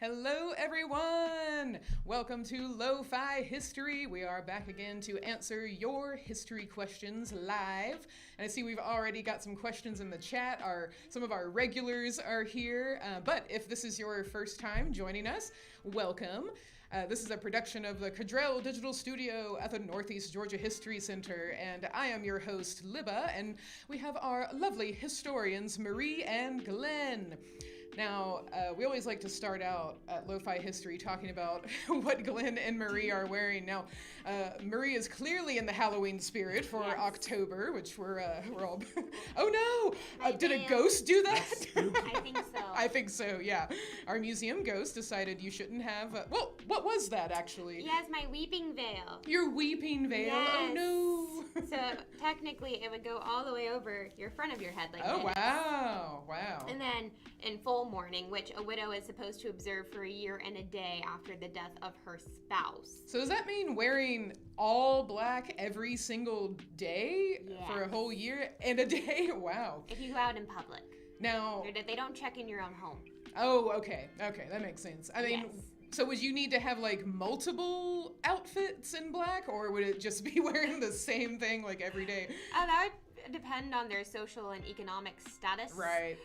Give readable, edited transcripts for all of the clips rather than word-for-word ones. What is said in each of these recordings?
Hello, everyone! Welcome to LoFi History. We are back again to answer your history questions live. And I see we've already got some questions in the chat. Some of our regulars are here. But if this is your first time joining us, welcome. This is a production of the Cadrell Digital Studio at the Northeast Georgia History Center, and I am your host, Libba, and we have our lovely historians, Marie and Glen. Now, we always like to start out at LoFi History talking about what Glen and Marie are wearing. Now, Marie is clearly in the Halloween spirit for October, which we're all... Oh no! Did a ghost do that? I think so. I think so, yeah. Our museum ghost decided you shouldn't have... Well, what was that, actually? Yes, my weeping veil. Your weeping veil? Yes. Oh no! So, technically, it would go all the way over your front of your head like this. Oh, wow. And then, in full mourning, which a widow is supposed to observe for a year and a day after the death of her spouse. So does that mean wearing all black every single day for a whole year and a day? Wow. If you go out in public. Now... They don't check in your own home. Oh, okay, that makes sense. I mean... Yes. So would you need to have like multiple outfits in black, or would it just be wearing the same thing like every day? That would depend on their social and economic status. Right.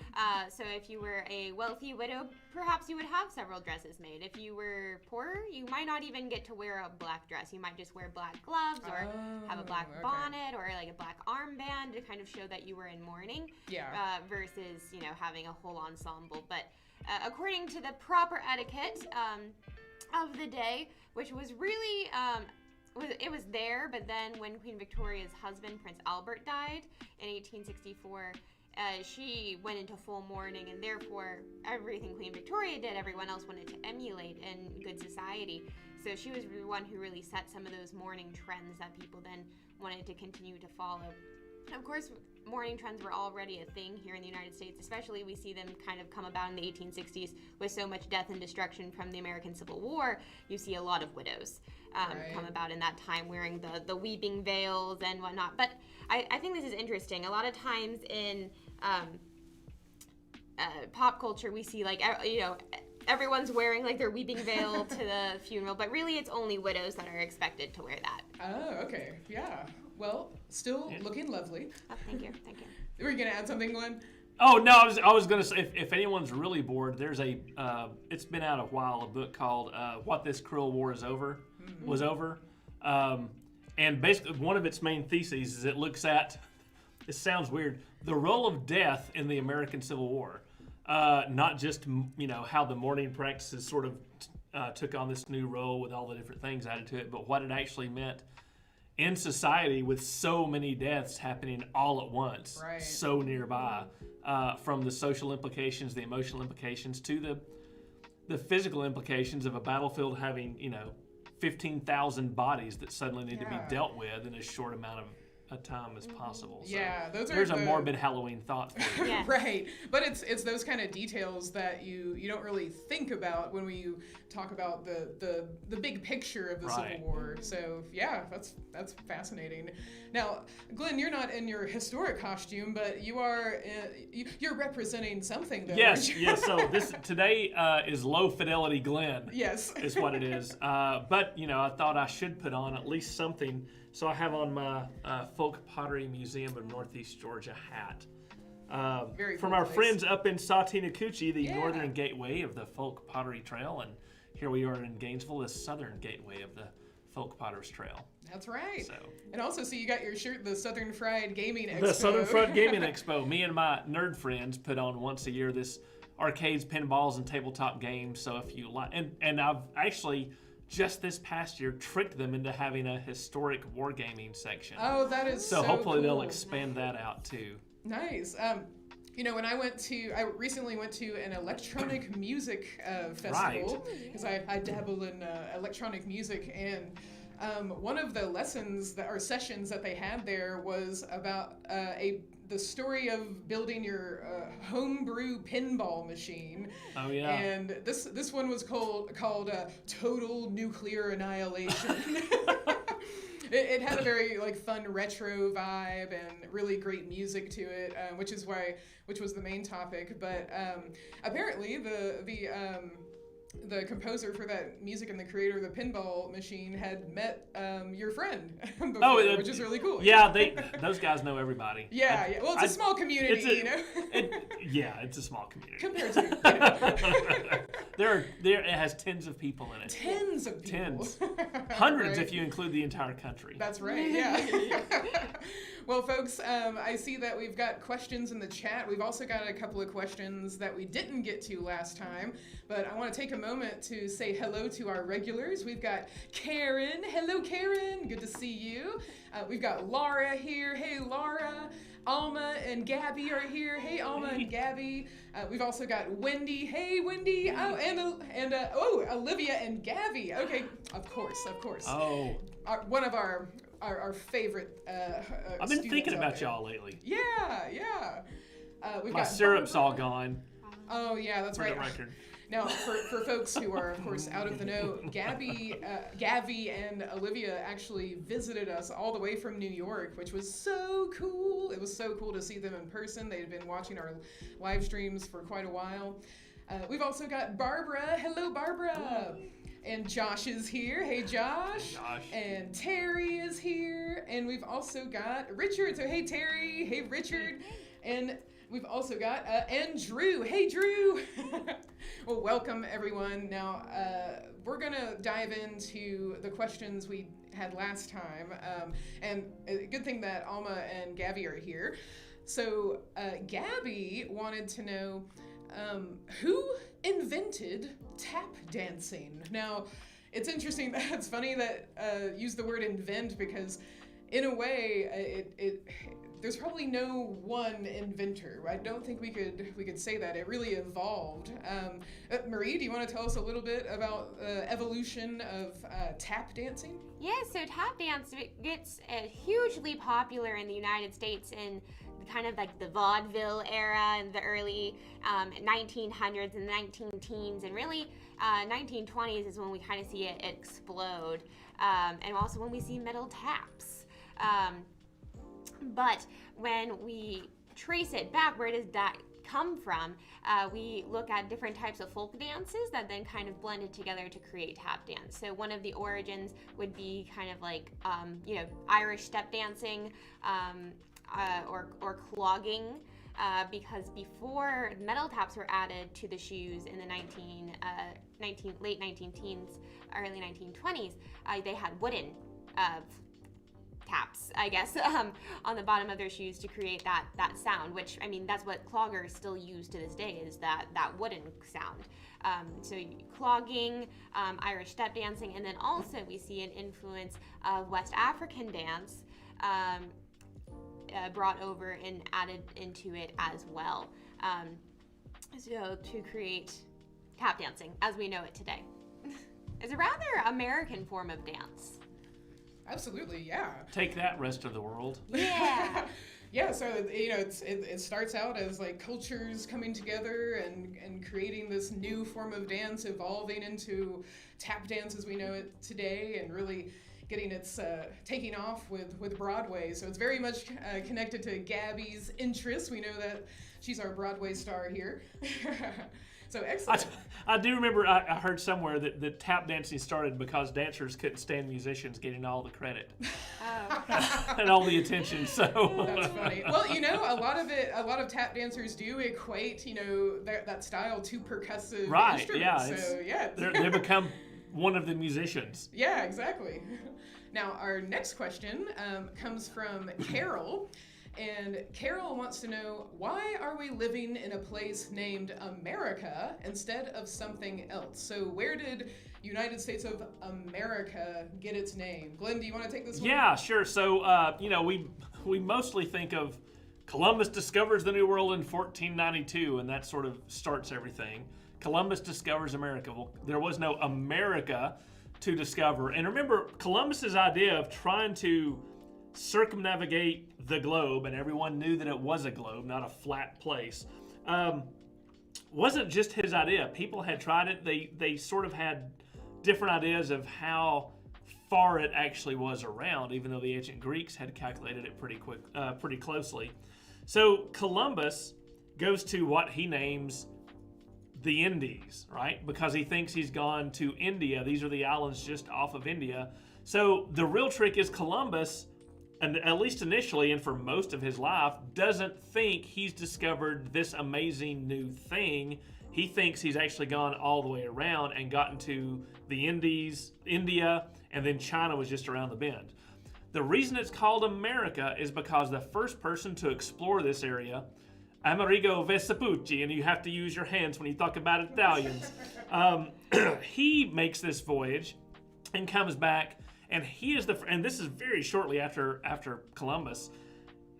So if you were a wealthy widow, perhaps you would have several dresses made. If you were poor, you might not even get to wear a black dress. You might just wear black gloves or have a black bonnet or like a black armband to kind of show that you were in mourning. Yeah. Versus, having a whole ensemble. But according to the proper etiquette of the day, which was really, it was there, but then when Queen Victoria's husband, Prince Albert, died in 1864, she went into full mourning, and therefore everything Queen Victoria did, everyone else wanted to emulate in good society. So she was the one who really set some of those mourning trends that people then wanted to continue to follow. Of course, mourning trends were already a thing here in the United States, especially we see them kind of come about in the 1860s with so much death and destruction from the American Civil War. You see a lot of widows come about in that time wearing the weeping veils and whatnot. But I think this is interesting. A lot of times in pop culture, we see everyone's wearing like their weeping veil to the funeral, but really it's only widows that are expected to wear that. Oh, okay. Yeah. Well, still looking lovely. Oh, thank you. Were you going to add something, Glenn? Oh, no, I was going to say, if anyone's really bored, there's it's been out a while, a book called What This Cruel War Was Over. And basically one of its main theses is it looks at, it sounds weird, the role of death in the American Civil War. Not just, how the mourning practices sort of took on this new role with all the different things added to it, but what it actually meant in society with so many deaths happening all at once, so nearby, from the social implications, the emotional implications, to the physical implications of a battlefield having, 15,000 bodies that suddenly need to be dealt with in as short amount of time as possible. So there's a morbid Halloween thought for you. Yes. Right. But it's those kind of details that you don't really think about when we talk about the big picture of the Civil War. So that's fascinating. Now, Glenn, you're not in your historic costume, but you are you're representing something though. Yes. So this today is Low Fidelity Glenn. Yes. Is what it is. But I thought I should put on at least something. So I have on my Folk Pottery Museum of Northeast Georgia hat. Very from cool our place. friends up in Sautinacucci, the northern gateway of the Folk Pottery Trail. And here we are in Gainesville, the southern gateway of the Folk Potters Trail. That's right. So, and also, so you got your shirt, the Southern Fried Gaming Expo. The Southern Fried Gaming Expo. Me and my nerd friends put on once a year this arcades, pinballs, and tabletop games. So if you like, and I've actually just this past year tricked them into having a historic wargaming section. Oh, that is so hopefully cool. They'll expand that out too. Nice. When I recently went to an electronic music festival because I dabble in electronic music, and one of the lessons or sessions that they had there was about the story of building your homebrew pinball machine. Oh yeah. And this one was called Total Nuclear Annihilation. It had a very fun retro vibe and really great music to it, which was the main topic. But apparently the the composer for that music and the creator of the pinball machine had met your friend before, which is really cool. Yeah, those guys know everybody. Yeah, yeah. Well, it's a small community, you know. It's a small community compared to. It has tens of people in it. Tens of people. Hundreds right. if you include the entire country. That's right. Yeah. Well, folks, I see that we've got questions in the chat. We've also got a couple of questions that we didn't get to last time, but I want to take a moment to say hello to our regulars. We've got Karen. Hello, Karen. Good to see you. We've got Laura here. Hey, Laura. Alma and Gabby are here. Hey, Alma and Gabby. We've also got Wendy. Hey, Wendy. Oh, and Olivia and Gabby. Okay, of course. Oh. One of our favorite I've been thinking about y'all lately. Yeah. We've My got syrup's Barbara. all gone. Oh, yeah, that's right. For the record. Now, for folks who are, of course, out of the know, Gabby and Olivia actually visited us all the way from New York, which was so cool. It was so cool to see them in person. They had been watching our live streams for quite a while. We've also got Barbara. Hello, Barbara. And Josh is here. Hey, Josh. And Terry is here. And we've also got Richard. So, hey, Terry. Hey, Richard. And we've also got and Drew. Hey, Drew. Well, welcome, everyone. Now, we're going to dive into the questions we had last time. And a good thing that Alma and Gabby are here. So, Gabby wanted to know who invented tap dancing? Now, it's interesting. It's funny that use the word invent because, in a way, there's probably no one inventor. I don't think we could say that. It really evolved. Marie, do you want to tell us a little bit about the evolution of tap dancing? Yeah, so tap dance gets hugely popular in the United States in kind of like the vaudeville era in the early 1900s and 19-teens, and really 1920s is when we kind of see it explode, and also when we see metal taps. But when we trace it back, where does that come from? We look at different types of folk dances that then kind of blended together to create tap dance. So one of the origins would be kind of like, Irish step dancing, or clogging, because before metal taps were added to the shoes in the late 19-teens, early 1920s, they had wooden taps, I guess, on the bottom of their shoes to create that sound, which, I mean, that's what cloggers still use to this day, is that wooden sound. So clogging, Irish step dancing, and then also we see an influence of West African dance brought over and added into it as well. So to create tap dancing as we know it today. It's a rather American form of dance. Absolutely, yeah. Take that, rest of the world. Yeah. Yeah, so it starts out as like cultures coming together and creating this new form of dance, evolving into tap dance as we know it today, and really getting its taking off with Broadway. So it's very much connected to Gabby's interests. We know that she's our Broadway star here. So excellent. I do remember I heard somewhere that tap dancing started because dancers couldn't stand musicians getting all the credit and all the attention. So that's funny. Well, a lot of tap dancers do equate, that style to percussive instruments. Yeah. So yeah, they become one of the musicians. Yeah, exactly. Now our next question comes from Carol. And Carol wants to know, why are we living in a place named America instead of something else? So where did United States of America get its name? Glenn, do you want to take this one? Yeah, sure. So, we mostly think of Columbus discovers the New World in 1492, and that sort of starts everything. Columbus discovers America. Well, there was no America to discover. And remember, Columbus's idea of trying to circumnavigate the globe, and everyone knew that it was a globe, not a flat place, wasn't just his idea. People had tried it. They sort of had different ideas of how far it actually was around, even though the ancient Greeks had calculated it pretty closely. So Columbus goes to what he names the Indies, right? Because he thinks he's gone to India. These are the islands just off of India. So the real trick is Columbus, and at least initially and for most of his life, doesn't think he's discovered this amazing new thing. He thinks he's actually gone all the way around and gotten to the Indies, India, and then China was just around the bend. The reason it's called America is because the first person to explore this area, Amerigo Vespucci, and you have to use your hands when you talk about Italians, he makes this voyage and comes back, and he is and this is very shortly after Columbus,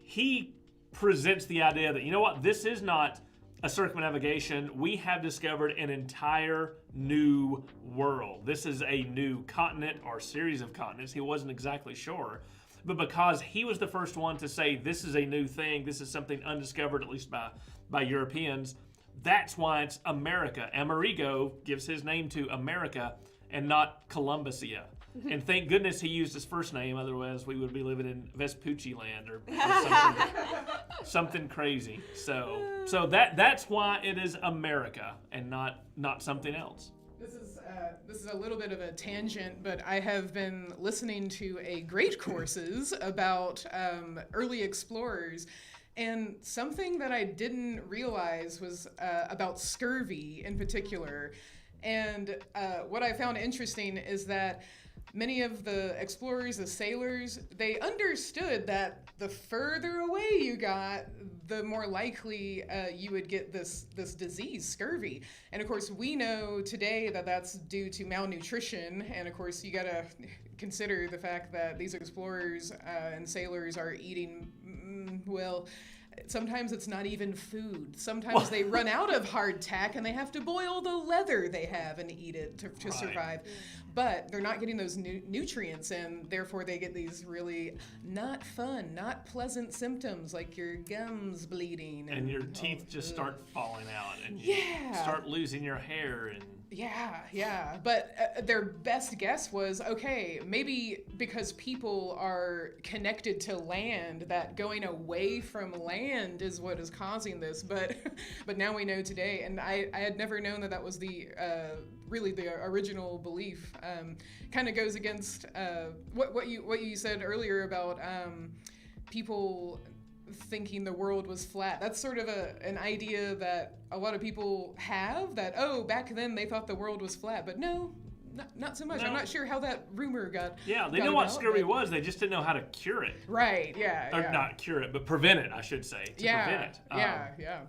he presents the idea that, you know what, this is not a circumnavigation. We have discovered an entire new world. This is a new continent or series of continents. He wasn't exactly sure. But because he was the first one to say this is a new thing, this is something undiscovered, at least by Europeans, that's why it's America. Amerigo gives his name to America and not Columbusia. And thank goodness he used his first name, otherwise we would be living in Vespucci land or something crazy. So that's why it is America and not something else. This is a little bit of a tangent, but I have been listening to a great courses about early explorers, and something that I didn't realize was about scurvy in particular. And what I found interesting is that many of the explorers, the sailors, they understood that the further away you got, the more likely you would get this disease, scurvy. And of course, we know today that that's due to malnutrition. And of course, you gotta consider the fact that these explorers and sailors are eating, well, sometimes it's not even food. Sometimes they run out of hardtack and they have to boil the leather they have and eat it to survive. But they're not getting those nutrients, and therefore they get these really not fun, not pleasant symptoms like your gums bleeding. And your teeth just start falling out, and you start losing your hair. And Yeah. But their best guess was, okay, maybe because people are connected to land, that going away from land is what is causing this. But now we know today, and I had never known that was the really the original belief. Kind of goes against what you said earlier about people thinking the world was flat. That's sort of an idea that a lot of people have, that, oh, back then they thought the world was flat, but no, not so much. No. I'm not sure how that rumor got. Yeah, they know what scurvy was, they just didn't know how to cure it. Right, yeah. Or not cure it, but prevent it, I should say. Prevent it. Yeah.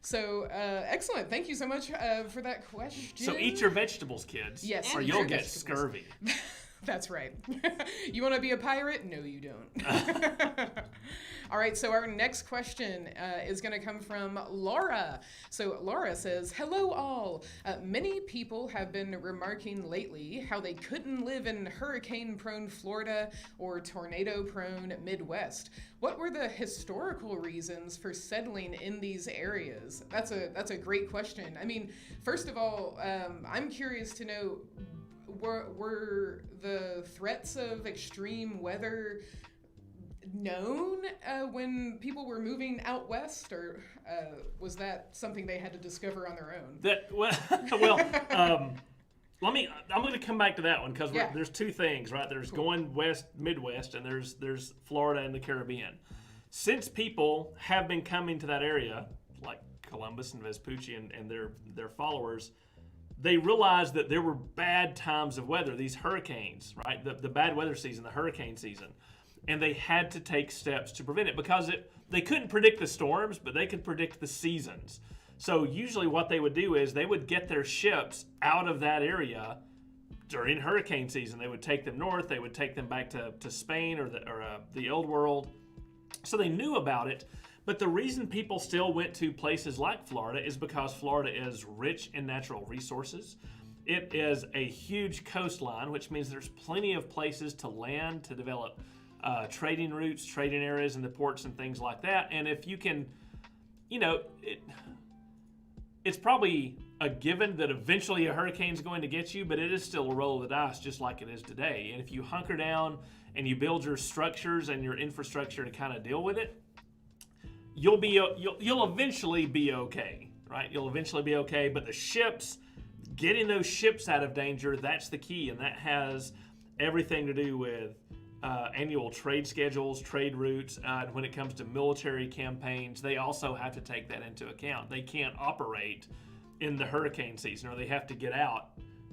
So, excellent. Thank you so much for that question. So eat your vegetables, kids. Yes. Or you'll get scurvy. That's right. You want to be a pirate? No, you don't. All right, so our next question is going to come from Laura. So Laura says, hello all. Many people have been remarking lately how they couldn't live in hurricane-prone Florida or tornado-prone Midwest. What were the historical reasons for settling in these areas? That's a great question. I mean, first of all, I'm curious to know, were the threats of extreme weather known when people were moving out west, or was that something they had to discover on their own? I'm going to come back to that one because there's two things, right? There's going west, Midwest, and there's Florida and the Caribbean. Since people have been coming to that area, like Columbus and Vespucci and their followers, they realized that there were bad times of weather, these hurricanes, right? The bad weather season, the hurricane season. And they had to take steps to prevent it because they couldn't predict the storms, but they could predict the seasons. So usually what they would do is they would get their ships out of that area during hurricane season. They would take them north. They would take them back to Spain or the old world. So they knew about it. But the reason people still went to places like Florida is because Florida is rich in natural resources. It is a huge coastline, which means there's plenty of places to land, to develop trading routes, trading areas in the ports and things like that. And if you can, it's probably a given that eventually a hurricane's going to get you, but it is still a roll of the dice just like it is today. And if you hunker down and you build your structures and your infrastructure to kind of deal with it, you'll eventually be okay. right? You'll eventually be okay. But the ships, getting those ships out of danger, that's the key. And that has everything to do with annual trade schedules, trade routes. And when it comes to military campaigns, they also have to take that into account. They can't operate in the hurricane season, or they have to get out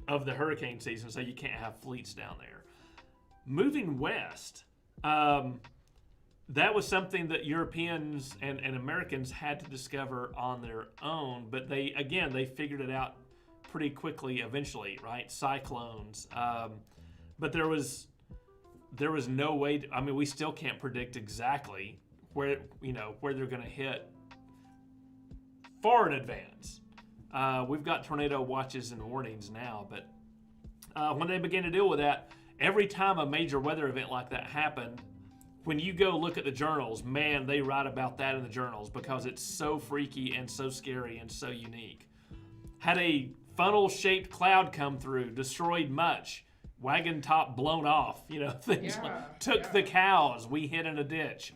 of the hurricane season, so you can't have fleets down there. Moving west, that was something that Europeans and Americans had to discover on their own, but they figured it out pretty quickly eventually, right? Cyclones. But there was no way we still can't predict exactly where they're going to hit far in advance. We've got tornado watches and warnings now, but when they began to deal with that, every time a major weather event like that happened, when you go look at the journals, man, they write about that in the journals because it's so freaky and so scary and so unique. Had a funnel-shaped cloud come through, destroyed much, wagon top blown off, things took the cows, we hid in a ditch.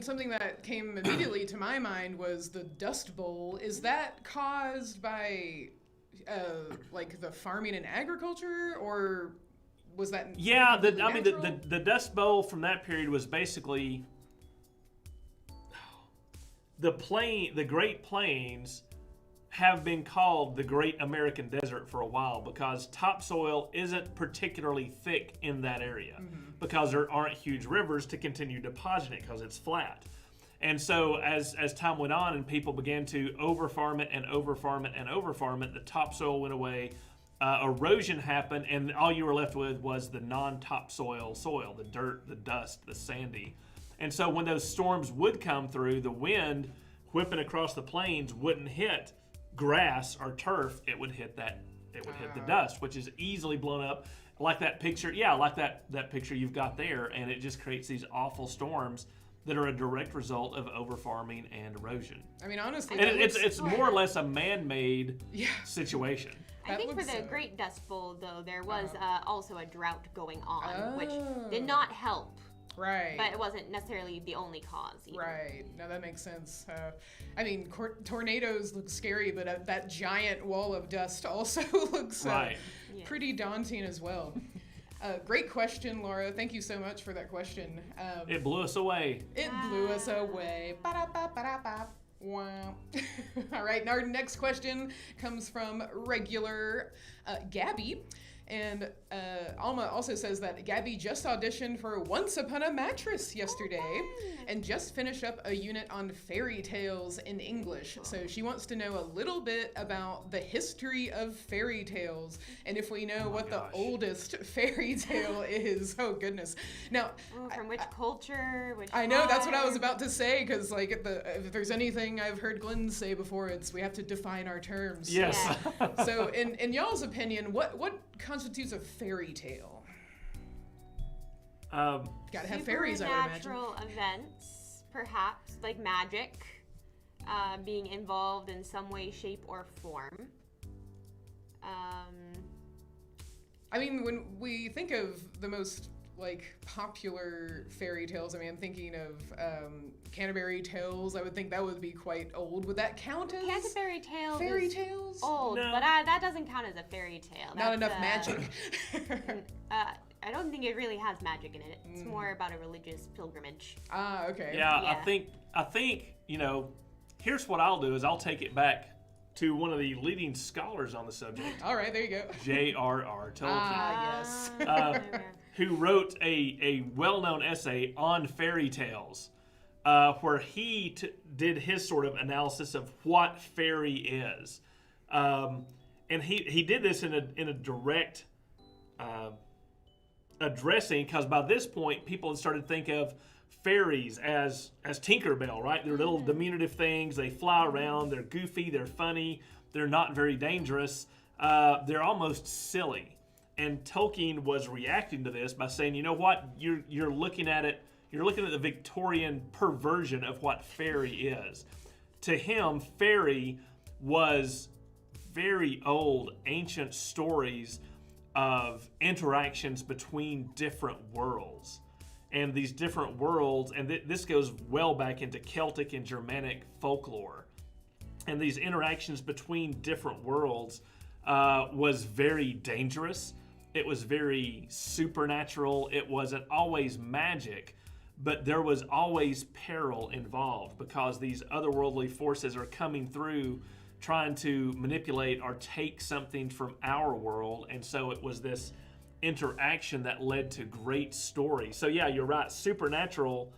Something that came immediately to my mind was the Dust Bowl. Is that caused by the farming and agriculture, or was that? Yeah, the Dust Bowl from that period was basically the Great Plains have been called the Great American Desert for a while because topsoil isn't particularly thick in that area because there aren't huge rivers to continue depositing it because it's flat. And so as time went on and people began to overfarm it and overfarm it and overfarm it, the topsoil went away, erosion happened, and all you were left with was the non-topsoil soil, the dirt, the dust, the sandy. And so when those storms would come through, the wind whipping across the plains wouldn't hit grass or turf, it would hit the dust, which is easily blown up, like that picture. Like that picture you've got there, and it just creates these awful storms that are a direct result of overfarming and erosion. Honestly, and it's more or less a man-made situation. I think for the Great Dust Bowl, though, there was also a drought going on, which did not help. Right. But it wasn't necessarily the only cause either. Right. No, that makes sense. Tornadoes look scary, but that giant wall of dust also looks pretty daunting as well. Great question, Laura. Thank you so much for that question. It blew us away. Ba-da-ba. Wow. All right, and our next question comes from regular Gabby. And Alma also says that Gabby just auditioned for Once Upon a Mattress yesterday and just finished up a unit on fairy tales in English. So she wants to know a little bit about the history of fairy tales and if we know the oldest fairy tale is. Oh, goodness. Now, from which culture? I know, that's what I was about to say, because if there's anything I've heard Glenn say before, it's we have to define our terms. Yes. Yeah. So in y'all's opinion, what constitutes a fairy tale? Gotta have fairies, I would imagine. Supernatural events, perhaps, like magic, being involved in some way, shape, or form. When we think of the most popular fairy tales, I'm thinking of Canterbury Tales. I would think that would be quite old. Would that count as Canterbury Tales? Fairy tales? Old, no. But that doesn't count as a fairy tale. Not enough magic. I don't think it really has magic in it. It's more about a religious pilgrimage. Ah, okay. Yeah, I think here's what I'll do is I'll take it back to one of the leading scholars on the subject. All right, there you go. J.R.R. Tolkien. Ah, yes. Who wrote a well-known essay on fairy tales, where he did his sort of analysis of what fairy is, and he did this in a direct addressing, because by this point people had started to think of fairies as Tinkerbell, right? They're little diminutive things. They fly around. They're goofy. They're funny. They're not very dangerous. They're almost silly. And Tolkien was reacting to this by saying, you know what? You're looking at it. You're looking at the Victorian perversion of what fairy is. To him, fairy was very old, ancient stories of interactions between different worlds. And these different worlds, and this goes well back into Celtic and Germanic folklore, and these interactions between different worlds was very dangerous. It was very supernatural. It wasn't always magic, but there was always peril involved because these otherworldly forces are coming through trying to manipulate or take something from our world. And so it was this interaction that led to great story. So yeah, you're right. Supernatural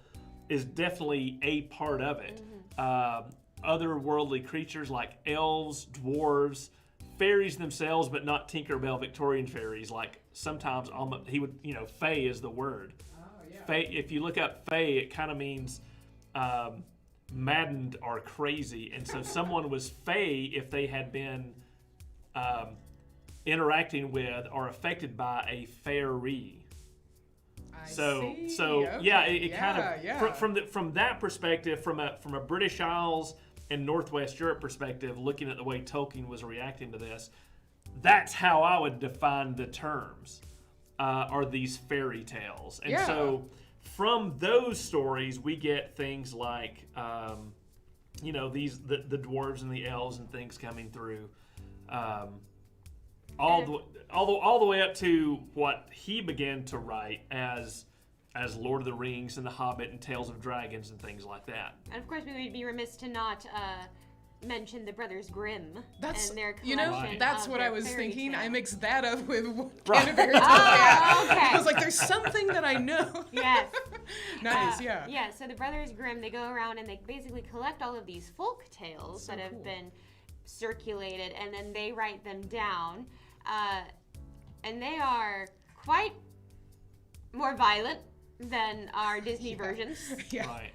is definitely a part of it. Otherworldly creatures like elves, dwarves, fairies themselves, but not Tinkerbell Victorian fairies. Like sometimes he would, fae is the word. Oh, yeah. Fae, if you look up fae, it kind of means maddened or crazy. And so someone was fae if they had been interacting with or affected by a fairy. Okay. Yeah, it kind of from that perspective, from a British Isles and Northwest Europe perspective, looking at the way Tolkien was reacting to this, that's how I would define the terms, are these fairy tales. And so from those stories, we get things like, the dwarves and the elves and things coming through, all the way up to what he began to write as Lord of the Rings and The Hobbit and Tales of Dragons and things like that. And of course, we would be remiss to not mention the Brothers Grimm and their collection. That's what I was thinking. Tales. I mixed that up with Right. Canterbury Tales. Okay. I was like, there's something that I know. Yes. Nice, yeah. Yeah, so the Brothers Grimm, they go around and they basically collect all of these folk tales that have been circulated, and then they write them down. And they are quite more violent than our Disney versions. Yeah. Right.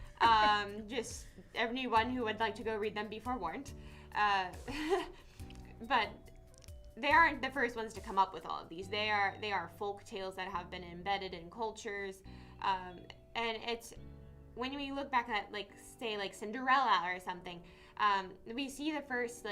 Just anyone who would like to go read them be forewarned. But they aren't the first ones to come up with all of these. They are folk tales that have been embedded in cultures. And it's when we look back at like Cinderella or something, we see the first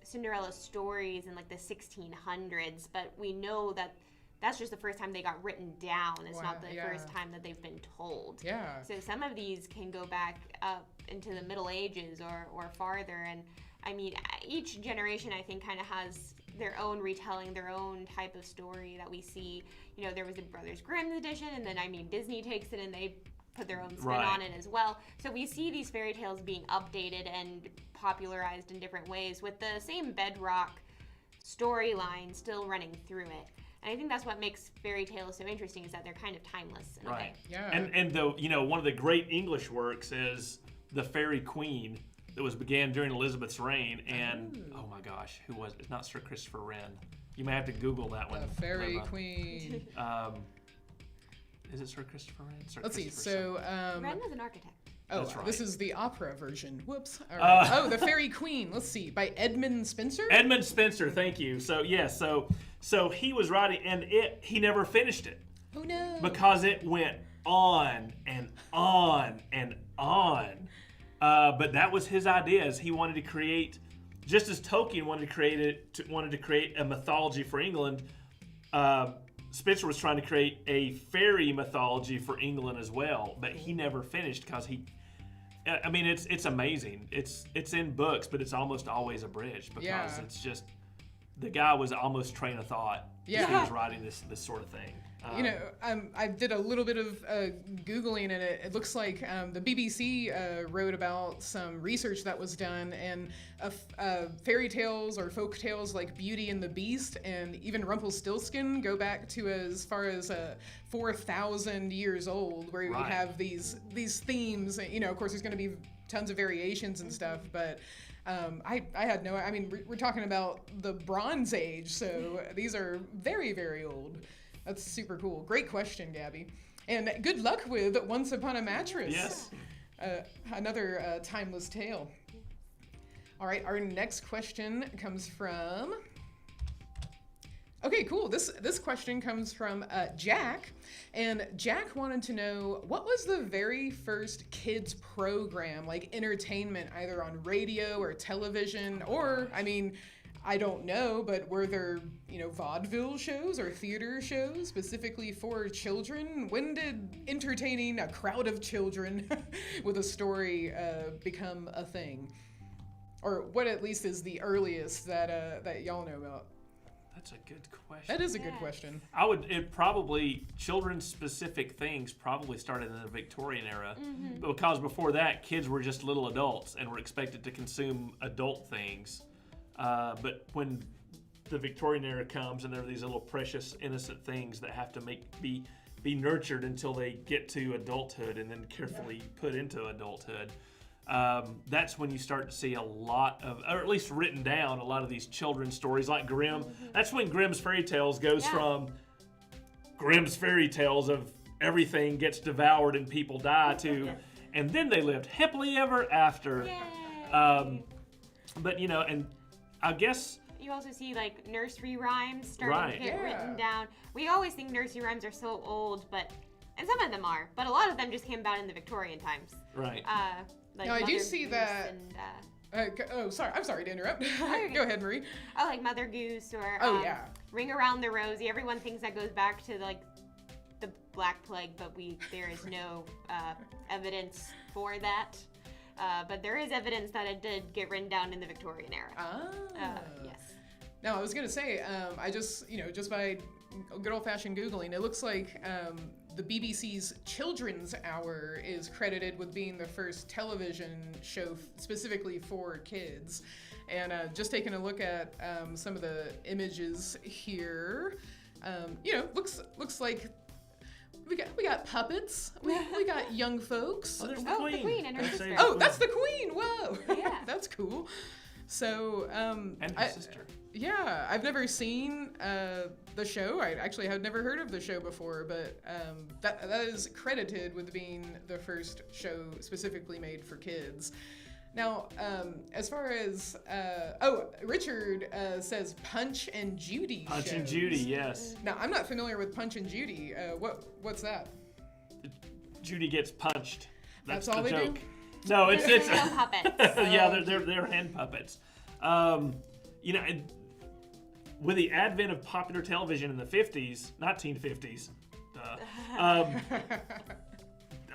Cinderella stories in the 1600s, but we know that that's just the first time they got written down. It's not the first time that they've been told. Yeah. So some of these can go back up into the Middle Ages or farther. And I mean, each generation I think kind of has their own retelling, their own type of story that we see. There was the Brothers Grimm edition, and then Disney takes it and they put their own spin on it as well. So we see these fairy tales being updated and popularized in different ways with the same bedrock storyline still running through it. And I think that's what makes fairy tales so interesting, is that they're kind of timeless in a way. Yeah. And one of the great English works is The Fairy Queen that was began during Elizabeth's reign. And oh my gosh, who was it? It's not Sir Christopher Wren. You may have to Google that one. The Fairy Libba. Queen. Is it Sir Christopher Wren? Let's see. So Wren was an architect. Oh, That's right. This is the opera version. Whoops. All right. The Fairy Queen. Let's see. By Edmund Spencer? Edmund Spencer, thank you. So, yes, so he was writing, and he never finished it. Oh, no. Because it went on and on and on. But that was his ideas. He wanted to create, just as Tolkien wanted to create a mythology for England, Spencer was trying to create a fairy mythology for England as well, but he never finished because it's amazing. It's in books, but it's almost always abridged because it's just, the guy was almost train of thought. Yeah. He was writing this sort of thing. I did a little bit of Googling, and it looks like the BBC wrote about some research that was done, and fairy tales or folk tales like Beauty and the Beast and even Rumpelstiltskin go back to as far as 4,000 years old, where you have these themes. Of course, there's going to be tons of variations and stuff, but I had no. I mean, we're talking about the Bronze Age, so these are very, very old. That's super cool. Great question, Gabby. And good luck with Once Upon a Mattress. Yes. Another timeless tale. All right, our next question comes from... Okay, cool. This question comes from Jack. And Jack wanted to know, what was the very first kids program, like entertainment, either on radio or television, or, I don't know, but were there, vaudeville shows or theater shows specifically for children? When did entertaining a crowd of children with a story become a thing? or what at least is the earliest that y'all know about? That's a good question. That is a good question. Children's specific things probably started in the Victorian era, because before that, kids were just little adults and were expected to consume adult things. But when the Victorian era comes and there are these little precious, innocent things that have to be nurtured until they get to adulthood and then carefully put into adulthood. That's when you start to see a lot of, or at least written down, a lot of these children's stories like Grimm. That's when Grimm's fairy tales goes from Grimm's fairy tales of everything gets devoured and people die to, and then they lived happily ever after. But and I guess you also see like nursery rhymes starting to get written down. We always think nursery rhymes are so old, and some of them are, but a lot of them just came about in the Victorian times. Right. Like now I do Mother see Goose that. And, I'm sorry to interrupt. Go ahead, Marie. Oh, like Mother Goose or Ring Around the Rosie. Everyone thinks that goes back to like the Black Plague, but there is no evidence for that. But there is evidence that it did get written down in the Victorian era. Yes. Now I was gonna say, I just just by good old-fashioned Googling, it looks like the BBC's Children's Hour is credited with being the first television show specifically for kids. And just taking a look at some of the images here, looks like we got puppets, we got young folks. Oh, there's the Queen and her sister. Oh, that's the Queen! Whoa, Yeah. That's cool. So and her sister. Yeah, I've never seen the show. I actually had never heard of the show before, but that is credited with being the first show specifically made for kids. Now, as far as Richard says Punch and Judy. Punch shows. and Judy, yes. Now, I'm not familiar with Punch and Judy. What's that? Judy gets punched. That's all the they joke. do? No, it's Real puppets. yeah, they're hand puppets. With the advent of popular television in the 1950s,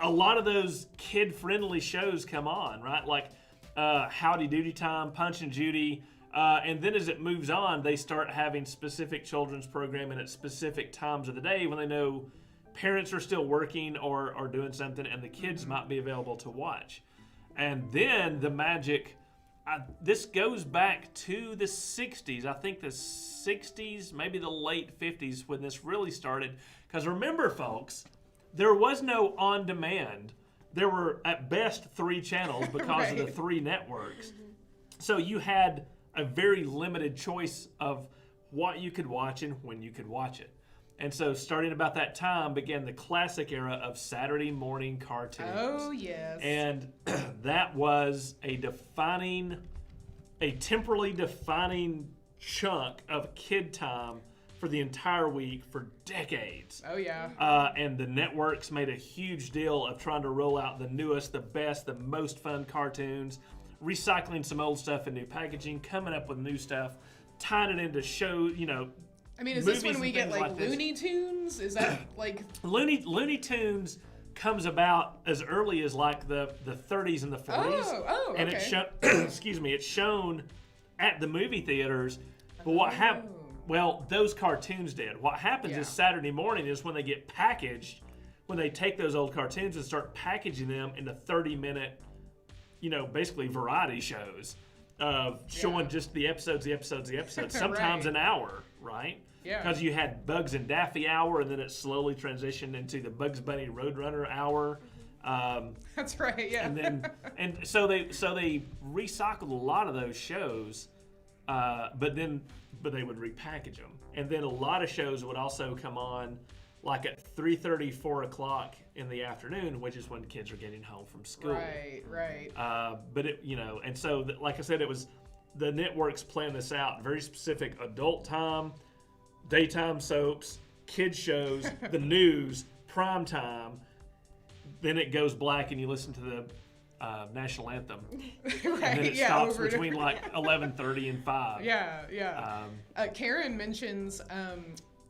a lot of those kid-friendly shows come on, right? Like Howdy Doody Time, Punch and Judy, and then as it moves on, they start having specific children's programming at specific times of the day when they know parents are still working or doing something and the kids might be available to watch. And then the magic, this goes back to the 60s. I think the 60s, maybe the late 50s when this really started. Because remember, folks, there was no on-demand. There were, at best, 3 channels because of the 3 networks. So you had a very limited choice of what you could watch and when you could watch it. And so starting about that time began the classic era of Saturday morning cartoons. Oh, yes. And that was a temporally defining chunk of kid time for the entire week for decades. Oh, yeah. And the networks made a huge deal of trying to roll out the newest, the best, the most fun cartoons, recycling some old stuff in new packaging, coming up with new stuff, tying it into shows, I mean, is this when we get like Looney Tunes? Is that like Looney Tunes comes about as early as like the 30s and the 40s. Oh, and okay. It's shown at the movie theaters. But what happened? Well, those cartoons did. What happens is Saturday morning is when they get packaged, when they take those old cartoons and start packaging them into 30-minute, basically variety shows, showing just the episodes, sometimes an hour, right? Yeah. Because you had Bugs and Daffy hour, and then it slowly transitioned into the Bugs Bunny Roadrunner hour. That's right. Yeah. And so they recycled a lot of those shows, but they would repackage them, and then a lot of shows would also come on, like at 3:30, 4 o'clock in the afternoon, which is when kids are getting home from school. Right. But and so like I said, it was the networks planned this out, very specific adult time, daytime soaps, kids shows, the news, prime time. Then it goes black and you listen to the national anthem. Right. And then it stops between like 11:30 and 5. Yeah. Karen mentions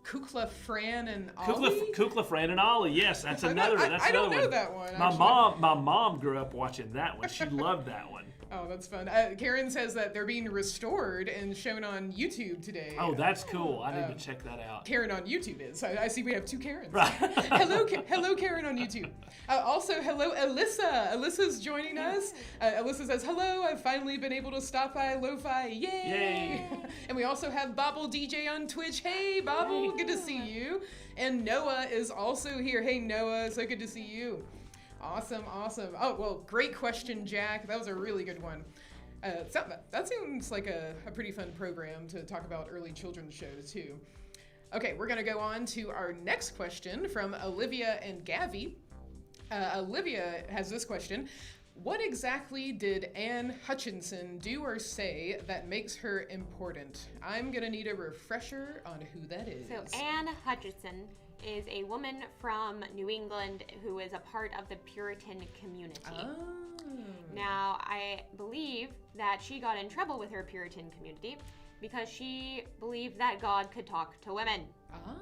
Kukla, Fran, and Ollie. Kukla, Fran, and Ollie. Yes, that's another. I don't know that one. My mom grew up watching that one. She loved that one. Oh, that's fun. Karen says that they're being restored and shown on YouTube today. Oh, that's cool. I need to check that out. Karen on YouTube is. I see we have 2 Karens. Right. Hello, Karen on YouTube. Also, hello, Alyssa. Alyssa's joining us. Alyssa says, hello, I've finally been able to stop by LoFi. Yay! Yay. And we also have Bobble DJ on Twitch. Hey, Bobble, good to see you. And Noah is also here. Hey, Noah, so good to see you. Awesome. Oh, well, great question, Jack. That was a really good one. That seems like a pretty fun program to talk about early children's shows, too. Okay, we're going to go on to our next question from Olivia and Gavi. Olivia has this question. What exactly did Anne Hutchinson do or say that makes her important? I'm going to need a refresher on who that is. So Anne Hutchinson is a woman from New England who is a part of the Puritan community. Oh. Now, I believe that she got in trouble with her Puritan community because she believed that God could talk to women. Oh.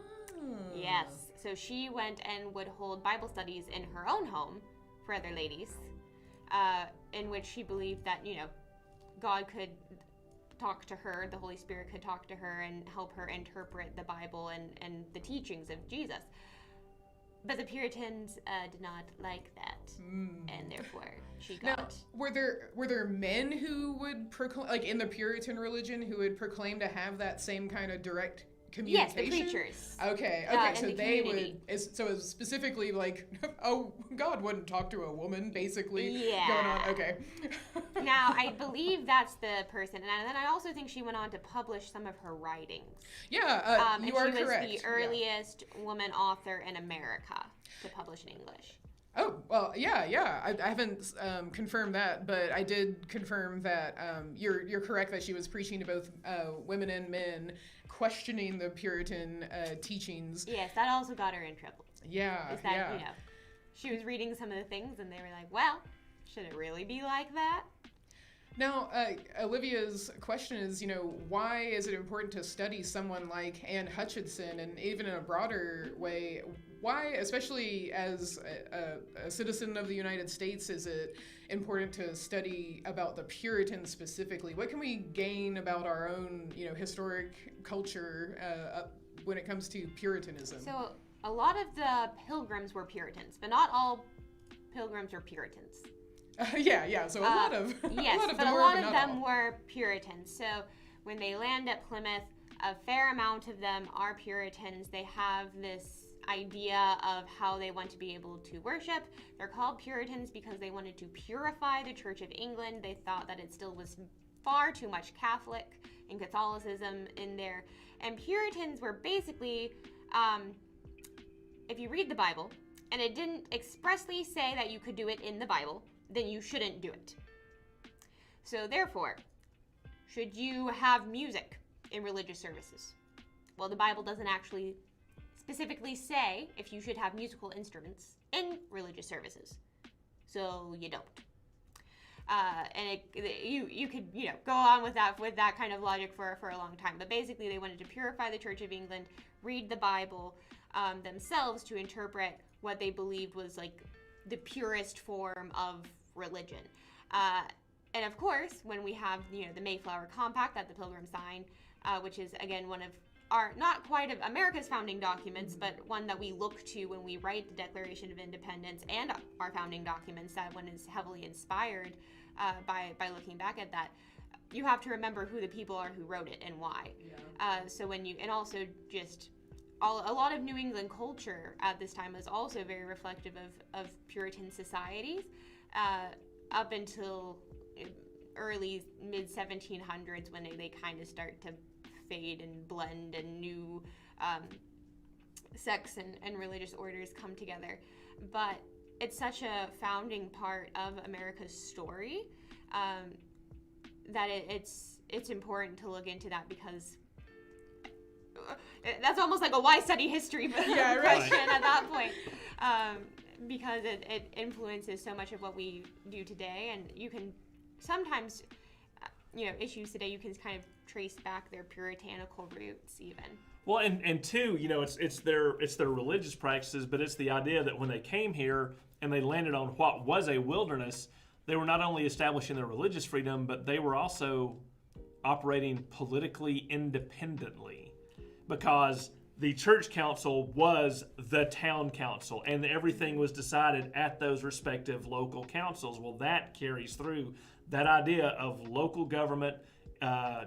Yes. So she went and would hold Bible studies in her own home for other ladies, in which she believed that, God could talk to her, the Holy Spirit could talk to her and help her interpret the Bible and the teachings of Jesus. But the Puritans did not like that, and therefore she got... Now, were there men who would proclaim, like in the Puritan religion, who would proclaim to have that same kind of direct communication? Yes, the preachers. Okay, so the they community. so it was specifically like, oh, God wouldn't talk to a woman, basically. Yeah. Going on, okay. Now, I believe that's the person, and then I also think she went on to publish some of her writings. Yeah, you are correct. She was the earliest woman author in America to publish in English. Oh, well, yeah. I haven't confirmed that, but I did confirm that you're correct that she was preaching to both women and men, questioning the Puritan teachings. Yes, that also got her in trouble. Yeah, Is that, she was reading some of the things and they were like, well, should it really be like that? Now, Olivia's question is, why is it important to study someone like Anne Hutchinson, and even in a broader way, why, especially as a citizen of the United States, is it important to study about the Puritans specifically? What can we gain about our own, historic culture when it comes to Puritanism? So, a lot of the pilgrims were Puritans, but not all pilgrims were Puritans. Yeah. So a lot of yes, a lot of but them a were, lot but of not them all. were Puritans. So when they land at Plymouth, a fair amount of them are Puritans. They have this idea of how they want to be able to worship. They're called Puritans because they wanted to purify the Church of England. They thought that it still was far too much Catholic and Catholicism in there. And Puritans were basically, if you read the Bible, and it didn't expressly say that you could do it in the Bible, then you shouldn't do it. So therefore, should you have music in religious services? Well, the Bible doesn't actually specifically say if you should have musical instruments in religious services. So you don't. And you could go on with that kind of logic for a long time. But basically, they wanted to purify the Church of England, read the Bible themselves to interpret what they believed was like the purest form of religion. And of course, when we have the Mayflower Compact that the Pilgrims signed, which is again one of our, not quite of America's founding documents, but one that we look to when we write the Declaration of Independence and our founding documents. That one is heavily inspired by looking back at that. You have to remember who the people are who wrote it and why. Yeah. And also just a lot of New England culture at this time was also very reflective of Puritan societies up until early mid-1700s when they kind of start to fade and blend and new sects and religious orders come together. But it's such a founding part of America's story that it's important to look into that, because that's almost like a why study history question at that point, because it influences so much of what we do today, and you can sometimes, issues today you can kind of trace back their puritanical roots even. Well, and two, it's their religious practices, but it's the idea that when they came here and they landed on what was a wilderness, they were not only establishing their religious freedom, but they were also operating politically independently, because the church council was the town council, and everything was decided at those respective local councils. Well, that carries through that idea of local government,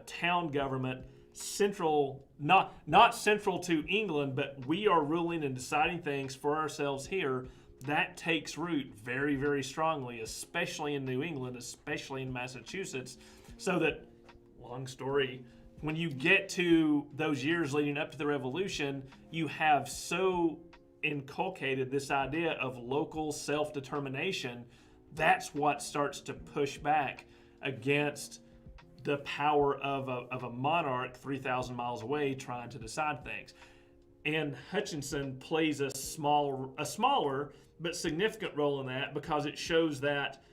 town government, central, not central to England, but we are ruling and deciding things for ourselves here. That takes root very, very strongly, especially in New England, especially in Massachusetts. So that, long story, when you get to those years leading up to the Revolution, you have so inculcated this idea of local self-determination. That's what starts to push back against the power of a monarch 3,000 miles away trying to decide things. And Hutchinson plays a smaller but significant role in that, because it shows that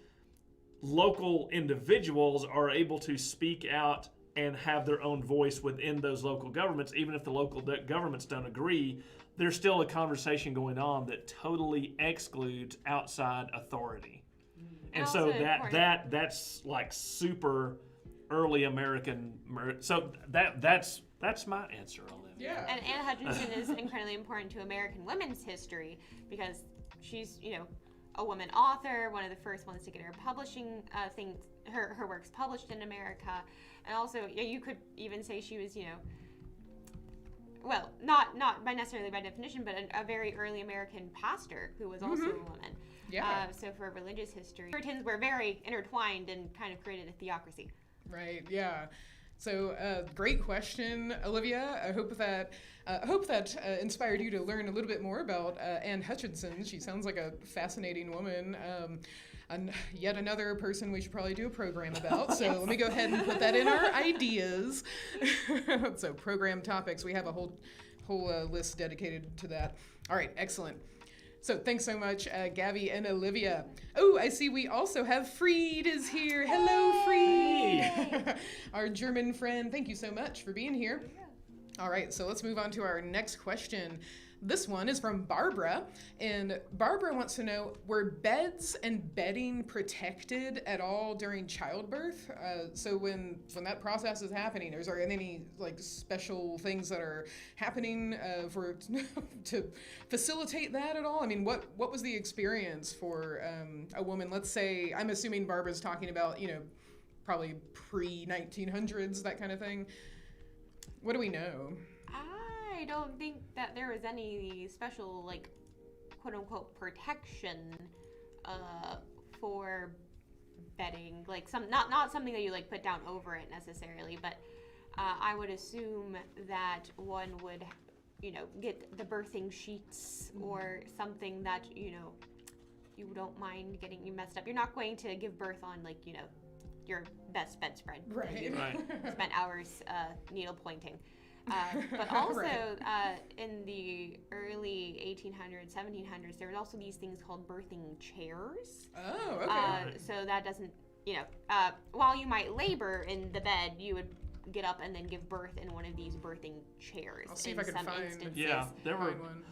local individuals are able to speak out and have their own voice within those local governments. Even if the local governments don't agree, there's still a conversation going on that totally excludes outside authority. And so that's like super early American. So that's my answer, Olivia. Yeah. And Anne Hutchinson is incredibly important to American women's history, because she's, a woman author, one of the first ones to get her publishing her works published in America. And also, you could even say she was, well, not necessarily by definition, but a very early American pastor who was also a woman. Yeah. So for religious history, Puritans were very intertwined and kind of created a theocracy. Right. Yeah. So, great question, Olivia. I hope that inspired you to learn a little bit more about Anne Hutchinson. She sounds like a fascinating woman. And yet another person we should probably do a program about. So let me go ahead and put that in our ideas. So program topics, we have a whole list dedicated to that. All right, excellent. So thanks so much, Gabby and Olivia. Oh, I see we also have Fried is here. Hello, Fried. Our German friend. Thank you so much for being here. All right, so let's move on to our next question. This one is from Barbara, and Barbara wants to know, were beds and bedding protected at all during childbirth? So when that process is happening, is there any like special things that are happening to facilitate that at all? I mean, what was the experience for a woman? Let's say, I'm assuming Barbara's talking about, probably pre-1900s, that kind of thing. What do we know? I don't think that there was any special, like, quote-unquote protection for bedding, like not something that you like put down over it necessarily, but I would assume that one would, get the birthing sheets or something that you don't mind getting you messed up. You're not going to give birth on your best bedspread. Right. Spent hours needle pointing. But also in the early 1800s, 1700s, there were also these things called birthing chairs. Oh, okay. So that doesn't, while you might labor in the bed, you would get up and then give birth in one of these birthing chairs. I'll see if I can find instances. Yeah, one.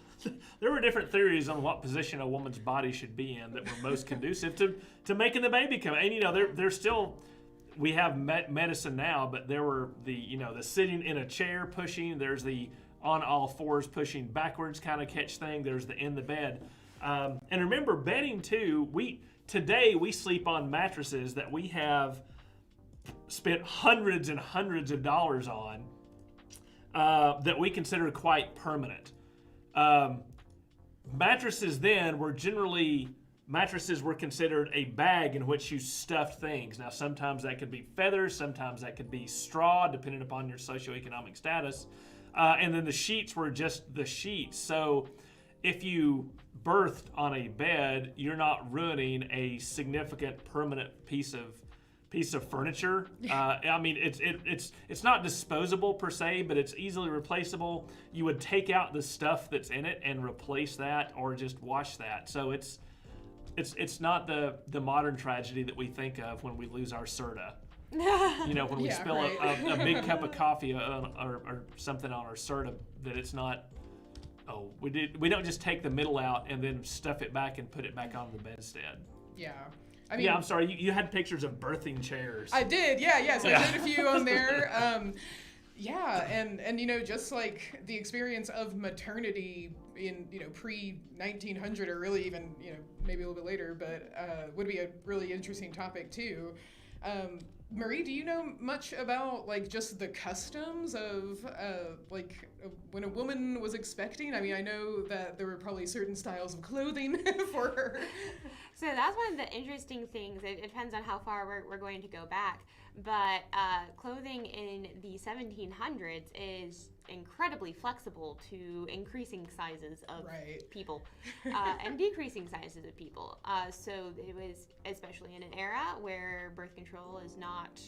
There were different theories on what position a woman's body should be in that were most conducive to making the baby come. And there's still, we have medicine now, but there were the sitting in a chair pushing. There's the on all fours pushing backwards kind of catch thing. There's the in the bed. And remember, bedding too. Today we sleep on mattresses that we have spent hundreds and hundreds of dollars on that we consider quite permanent. Mattresses then were generally. Mattresses were considered a bag in which you stuffed things. Now, sometimes that could be feathers, sometimes that could be straw, depending upon your socioeconomic status. And then the sheets were just the sheets. So if you birthed on a bed, you're not ruining a significant permanent piece of furniture. I mean, it's not disposable per se, but it's easily replaceable. You would take out the stuff that's in it and replace that, or just wash that. So it's not the modern tragedy that we think of when we lose our Serta. When we spill a big cup of coffee or something on our Serta, that it's not. Oh, we don't just take the middle out and then stuff it back and put it back on the bedstead. Yeah. I mean, yeah, I'm sorry. You had pictures of birthing chairs. I did, yeah. So I did a few on there. Yeah, and just like the experience of maternity in pre 1900 or really even maybe a little bit later, but would be a really interesting topic too. Marie, do you know much about like just the customs of when a woman was expecting? I mean, I know that there were probably certain styles of clothing for her. So that's one of the interesting things. It depends on how far we're going to go back. But clothing in the 1700s is incredibly flexible to increasing sizes of people and decreasing sizes of people. So it was, especially in an era where birth control is not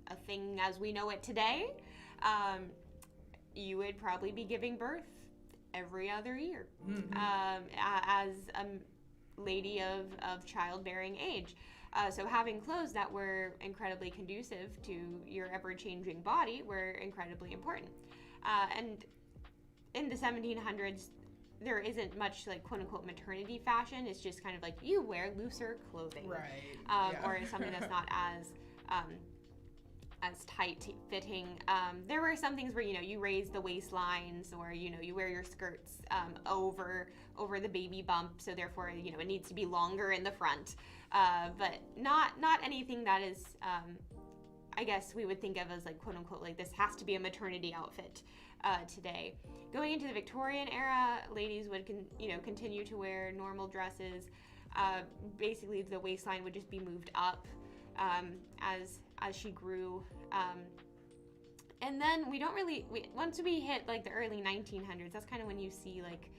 a thing as we know it today, you would probably be giving birth every other year as a lady of childbearing age. So having clothes that were incredibly conducive to your ever-changing body were incredibly important. And in the 1700s, there isn't much like quote-unquote maternity fashion. It's just kind of like you wear looser clothing. Right. Or something that's not as tight fitting. There were some things where you raise the waistlines, or you wear your skirts over the baby bump, so therefore it needs to be longer in the front, but not anything that is I guess we would think of as like quote unquote like this has to be a maternity outfit today. Going into the Victorian era, ladies would continue to wear normal dresses. Basically the waistline would just be moved up as she grew, and then once we hit like the early 1900s, that's kind of when you see like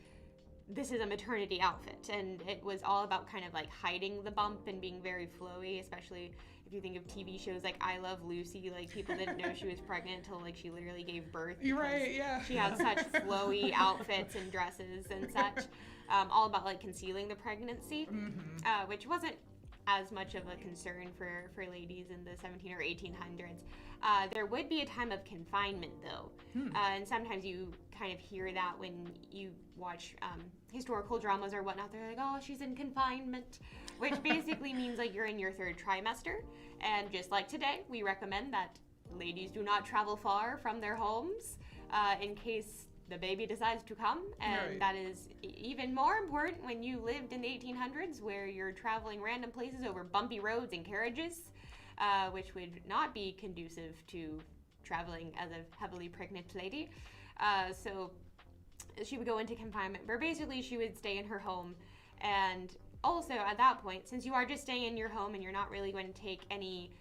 this is a maternity outfit, and it was all about kind of like hiding the bump and being very flowy, especially if you think of TV shows like I Love Lucy. Like people didn't know she was pregnant until like she literally gave birth. You're right, yeah. She had such flowy outfits and dresses and such, all about like concealing the pregnancy, which wasn't as much of a concern for ladies in the 17 or 1800s. There would be a time of confinement though, and sometimes you kind of hear that when you watch historical dramas or whatnot. They're like, oh, she's in confinement, which basically means like you're in your third trimester, and just like today, we recommend that ladies do not travel far from their homes in case the baby decides to come, and that is even more important when you lived in the 1800s where you're traveling random places over bumpy roads and carriages, which would not be conducive to traveling as a heavily pregnant lady. So she would go into confinement, where basically she would stay in her home. And also at that point, since you are just staying in your home and you're not really going to take any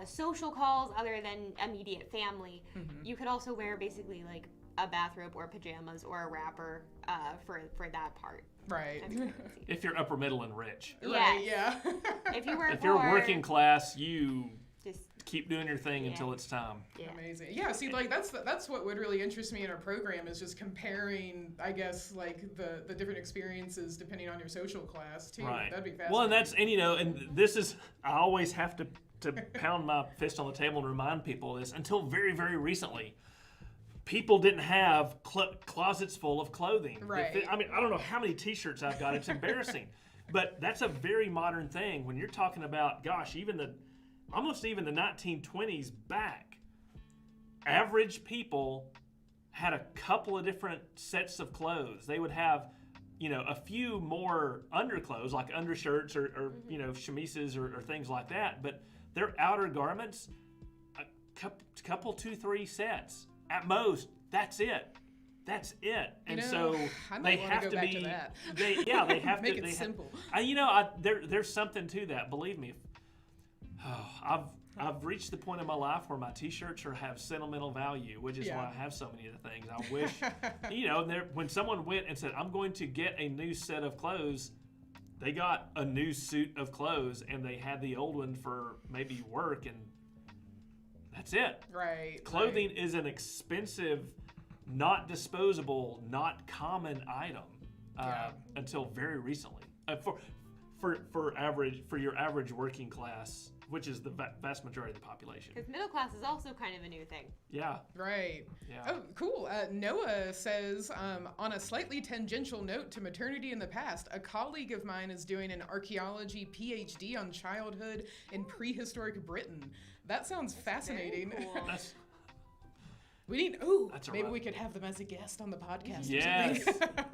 social calls other than immediate family, you could also wear basically like a bathrobe or pajamas or a wrapper for that part. Right. If you're upper middle and rich. Yes. Right, yeah. If you were if you're working class, you just keep doing your thing until it's time. Yeah. Amazing. Yeah, see, like that's what would really interest me in our program is just comparing, I guess, like the different experiences depending on your social class too. Right. That'd be fascinating. Well, and this is, I always have to pound my fist on the table and remind people of this. Until very, very recently, people didn't have closets full of clothing. Right. I mean, I don't know how many T-shirts I've got. It's embarrassing. But that's a very modern thing. When you're talking about, gosh, almost even the 1920s back, average people had a couple of different sets of clothes. They would have, a few more underclothes, like undershirts or chemises or things like that. But their outer garments, a couple, 2-3 sets. At most, that's it. That's it. And so they have to be. They have Make to it simple. There's something to that. Believe me. I've reached the point in my life where my T-shirts have sentimental value, which is why I have so many of the things. I wish, when someone went and said, "I'm going to get a new set of clothes," they got a new suit of clothes, and they had the old one for maybe work, and that's it. Right. Clothing is an expensive, not disposable, not common item until very recently. For your average working class which is the vast majority of the population. Because middle class is also kind of a new thing. Yeah. Right. Yeah. Oh, cool. Noah says, on a slightly tangential note to maternity in the past, a colleague of mine is doing an archaeology PhD on childhood in prehistoric Britain. That sounds fascinating. Very cool. We need, maybe we could have them as a guest on the podcast. Yes. Or something.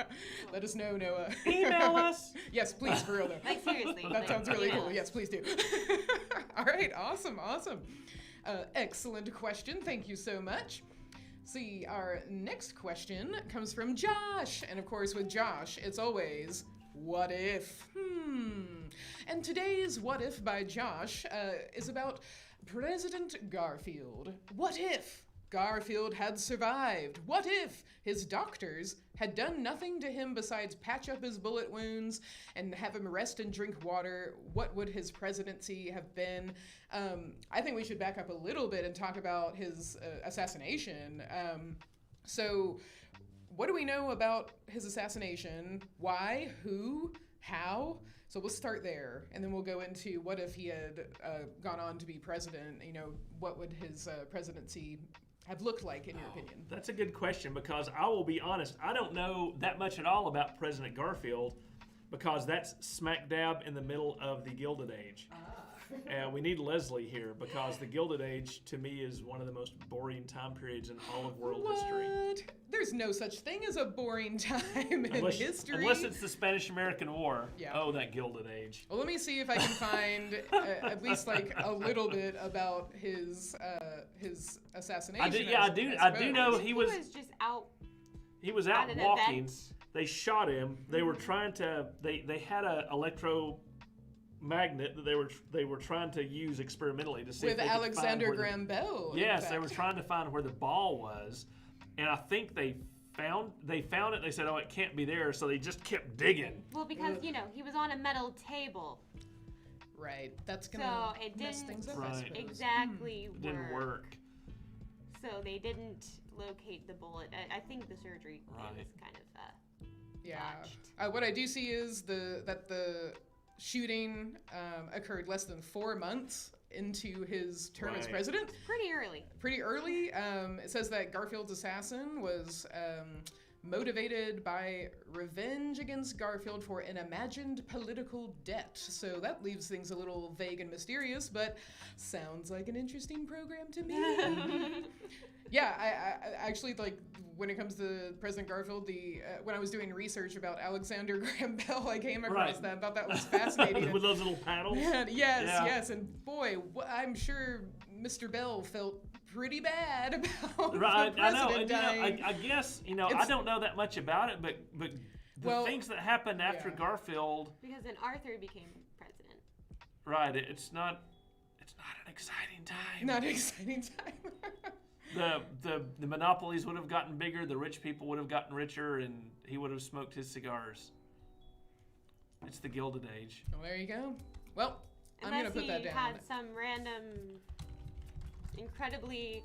Let us know, Noah. Email us. Yes, please, for real though. Like, seriously. That sounds really email cool. us. Yes, please do. All right, awesome. Excellent question. Thank you so much. See, our next question comes from Josh. And of course, with Josh, it's always, what if? And today's What If by Josh is about President Garfield. What if Garfield had survived? What if his doctors had done nothing to him besides patch up his bullet wounds and have him rest and drink water? What would his presidency have been? I think we should back up a little bit and talk about his assassination. So what do we know about his assassination? Why? Who? How? So we'll start there, and then we'll go into what if he had gone on to be president. What would his presidency have looked like, in your opinion? That's a good question, because I will be honest, I don't know that much at all about President Garfield, because that's smack dab in the middle of the Gilded Age. And we need Leslie here, because the Gilded Age, to me, is one of the most boring time periods in all of world history. There's no such thing as a boring time in history. Unless it's the Spanish-American War. Yeah. Oh, that Gilded Age. Well, let me see if I can find at least like a little bit about his assassination. I do know he was just out. He was out at an walking. event. They shot him. They were trying to. They had an electromagnet that they were trying to use experimentally to see with if they Alexander could find Graham Bell. Yes, they were trying to find where the ball was, and I think they found it. They said, "Oh, it can't be there," so they just kept digging. Well, because he was on a metal table. Right. That's gonna So it mess didn't things up. I Right. suppose. exactly It didn't work. So they didn't locate the bullet. I think the surgery Right. was kind of Yeah. botched. What I do see is that the shooting occurred less than 4 months into his term as Right. president. Pretty early. Pretty early. It says that Garfield's assassin was motivated by revenge against Garfield for an imagined political debt. So that leaves things a little vague and mysterious, but sounds like an interesting program to me. Yeah, I actually, like, when it comes to President Garfield, when I was doing research about Alexander Graham Bell, I came across Right. that. I thought that was fascinating. With those little paddles. Man, Yeah. yes, and boy, I'm sure Mr. Bell felt pretty bad about Right, the I know. president dying. I guess I don't know that much about it, but the things that happened after yeah. Garfield. Because then Arthur became president. Right, it's not an exciting time. Not an exciting time. The monopolies would have gotten bigger, the rich people would have gotten richer, and he would have smoked his cigars. It's the Gilded Age. Well, there you go. Well, I'm going to put that Unless down. he had some random, incredibly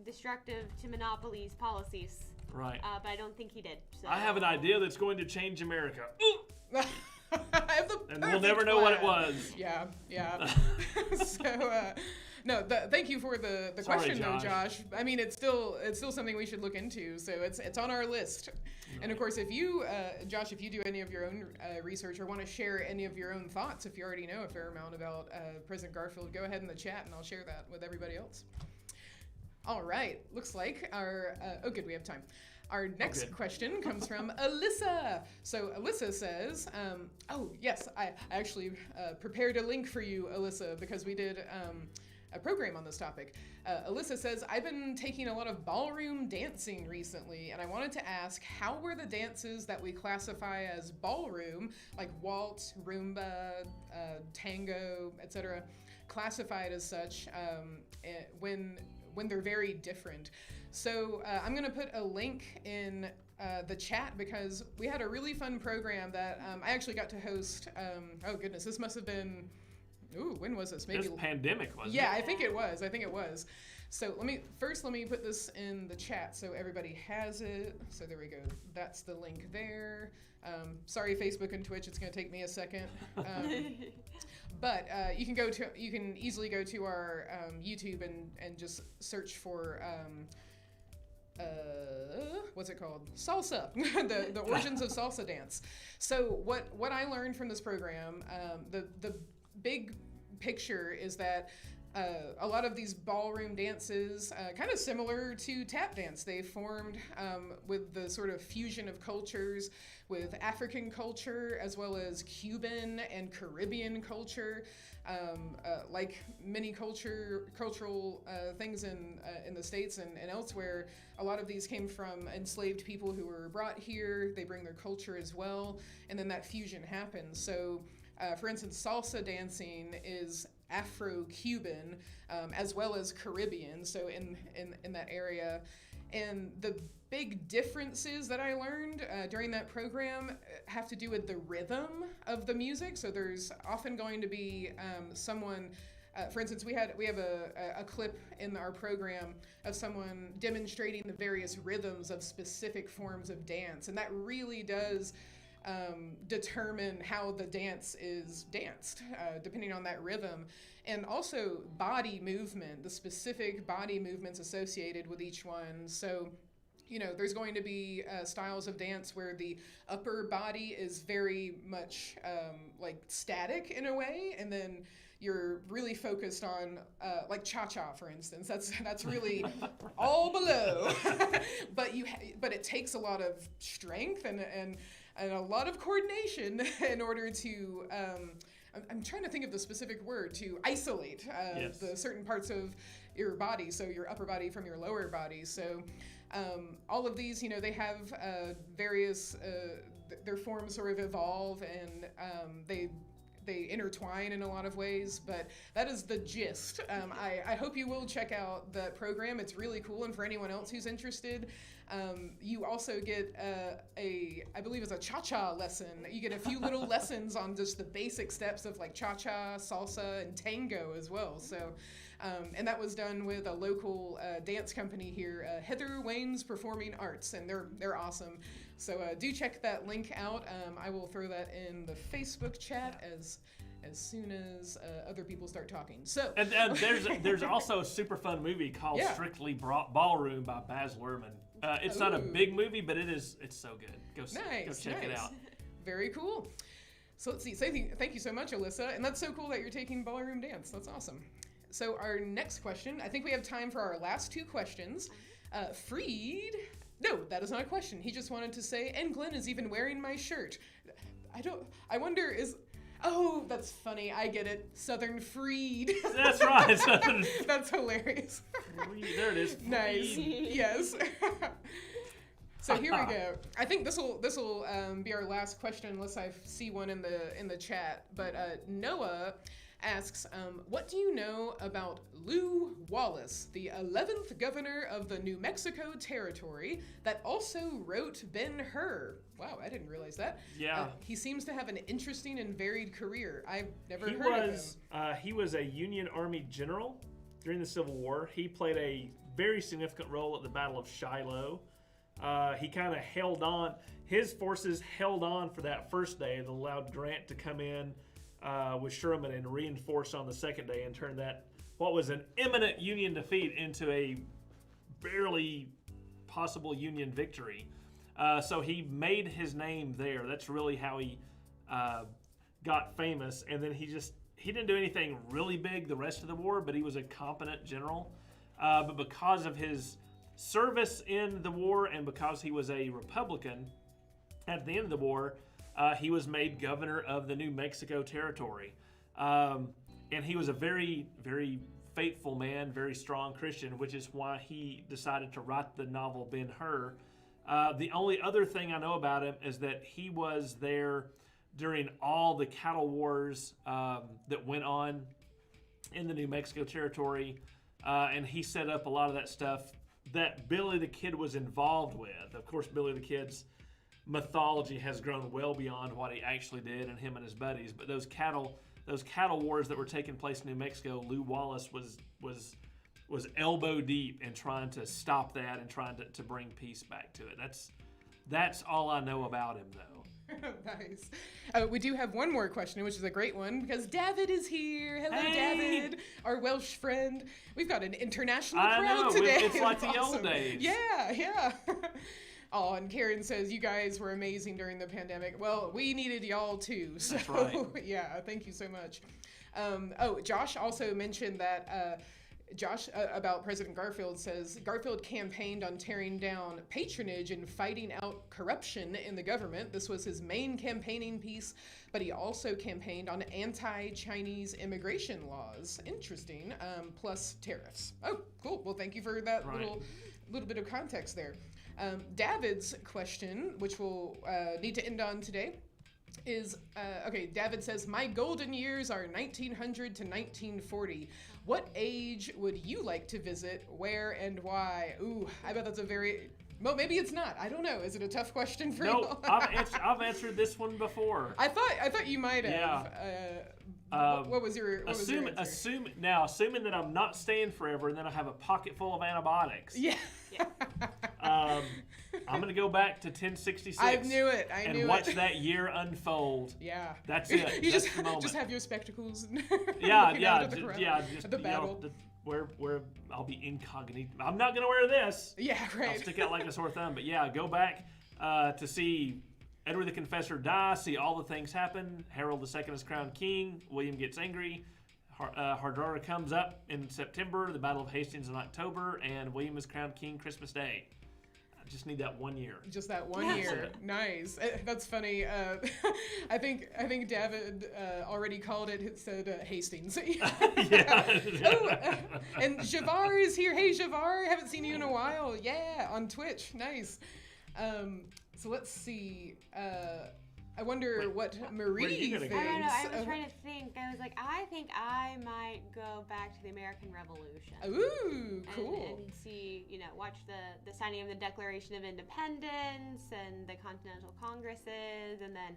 destructive to monopolies policies. Right. But I don't think he did. So. I have an idea that's going to change America. I have the And we'll never know what it plan. was. Yeah. So, no, thank you for the Sorry, question, though, Josh. Josh. I mean, it's still something we should look into. So it's on our list. And of course, if you, Josh, if you do any of your own research or want to share any of your own thoughts, if you already know a fair amount about President Garfield, go ahead in the chat and I'll share that with everybody else. All right, looks like our, good, we have time. Our next question comes from Alyssa. So Alyssa says, yes, I actually prepared a link for you, Alyssa, because we did a program on this topic. Alyssa says, I've been taking a lot of ballroom dancing recently, and I wanted to ask, how were the dances that we classify as ballroom, like waltz, rumba, tango, etc., classified as such when they're very different? So I'm going to put a link in the chat because we had a really fun program that I actually got to host. Oh goodness, this must have been, when was this? Maybe This pandemic, wasn't it? Yeah, I think it was. So let me put this in the chat so everybody has it. So there we go. That's the link there. Sorry, Facebook and Twitch. It's going to take me a second. But you can easily go to our YouTube and just search for what's it called? Salsa, the origins of salsa dance. So what I learned from this program, the big picture is that a lot of these ballroom dances, kind of similar to tap dance, they formed with the sort of fusion of cultures with African culture as well as Cuban and Caribbean culture, like many cultural things in the States and elsewhere. A lot of these came from enslaved people who were brought here. They bring their culture as well, and then that fusion happens. So, for instance, salsa dancing is Afro-Cuban as well as Caribbean, so in that area. And the big differences that I learned during that program have to do with the rhythm of the music. So there's often going to be someone, for instance, we have a clip in our program of someone demonstrating the various rhythms of specific forms of dance, and that really does determine how the dance is danced, depending on that rhythm. And also body movement, the specific body movements associated with each one. So, there's going to be styles of dance where the upper body is very much like static in a way, and then you're really focused on like cha-cha, for instance. That's really all below. but it takes a lot of strength and a lot of coordination in order to, I'm trying to think of the specific word, to isolate the certain parts of your body, so your upper body from your lower body. So all of these, they have various, their forms sort of evolve, and they intertwine in a lot of ways, but that is the gist. I hope you will check out the program. It's really cool, and for anyone else who's interested, you also get I believe it's a cha-cha lesson. You get a few little lessons on just the basic steps of like cha-cha, salsa, and tango as well. So, and that was done with a local dance company here, Heather Wayne's Performing Arts, and they're awesome. So do check that link out. I will throw that in the Facebook chat as soon as other people start talking. So and there's also a super fun movie called Strictly Ballroom by Baz Luhrmann. It's not a big movie, but it's so good. Go check it out. Very cool. So let's see. Thank you so much, Alyssa. And that's so cool that you're taking ballroom dance. That's awesome. So our next question, I think we have time for our last two questions. Freed. No, that is not a question. He just wanted to say, and Glenn is even wearing my shirt. I wonder oh, that's funny. I get it. Southern Freed. That's right. Southern. That's hilarious. There it is. Freed. Nice. Yes. So here we go. I think this will be our last question, unless I see one in the chat. But Noah asks, what do you know about Lew Wallace, the 11th governor of the New Mexico Territory that also wrote Ben-Hur? Wow, I didn't realize that. Yeah. He seems to have an interesting and varied career. I've never heard of him. He was a Union Army general during the Civil War. He played a very significant role at the Battle of Shiloh. He kind of held on. His forces held on for that first day and allowed Grant to come in with Sherman and reinforce on the second day and turn that, what was an imminent Union defeat, into a barely possible Union victory. So he made his name there. That's really how he got famous. And then he didn't do anything really big the rest of the war, but he was a competent general. But because of his service in the war and because he was a Republican at the end of the war, he was made governor of the New Mexico Territory. And he was a very, very faithful man, very strong Christian, which is why he decided to write the novel Ben-Hur. The only other thing I know about him is that he was there during all the cattle wars that went on in the New Mexico Territory, and he set up a lot of that stuff that Billy the Kid was involved with. Of course, Billy the Kid's mythology has grown well beyond what he actually did, and him and his buddies. But those cattle wars that were taking place in New Mexico, Lew Wallace was was elbow deep in trying to stop that and trying to bring peace back to it. That's all I know about him, though. Nice. We do have one more question, which is a great one, because David is here. Hello, Hey. David, our Welsh friend. We've got an international I crowd know, today. it's like the Awesome. old days. Yeah. Oh, and Karen says, you guys were amazing during the pandemic. Well, we needed y'all too. So, That's right. yeah, thank you so much. Josh also mentioned that... Josh, about President Garfield, says Garfield campaigned on tearing down patronage and fighting out corruption in the government. This was his main campaigning piece, but he also campaigned on anti-Chinese immigration laws. Interesting. Plus tariffs. Oh, cool. Well, thank you for that little bit of context there. David's question, which we'll need to end on today, is, David says, my golden years are 1900 to 1940. What age would you like to visit, where, and why? Ooh, I bet that's well, maybe it's not. I don't know. Is it a tough question for you? No, I've answered this one before. I thought you might have. Yeah. What was your answer? Assuming that I'm not staying forever and then I have a pocket full of antibiotics. Yeah. I'm going to go back to 1066. I knew it. And watch that year unfold. Yeah. That's it. You That's the moment. just have your spectacles. Just the battle. Where I'll be incognito. I'm not going to wear this. Yeah, right. I'll stick out like a sore thumb. But yeah, go back to see Edward the Confessor die, see all the things happen. Harold II is crowned king. William gets angry. Hardrada comes up in September. The Battle of Hastings in October. And William is crowned king Christmas Day. I just need that 1 year. Just that 1 year. Nice. That's funny. I think David already called it. It said Hastings. Yeah. And Javar is here. Hey, Javar. Haven't seen you in a while. Yeah, on Twitch. Nice. So let's see. I wonder what Marie thinks. I don't know. I was trying to think. I was like, I think I might go back to the American Revolution. Ooh, cool. And see, watch the signing of the Declaration of Independence and the Continental Congresses, and then,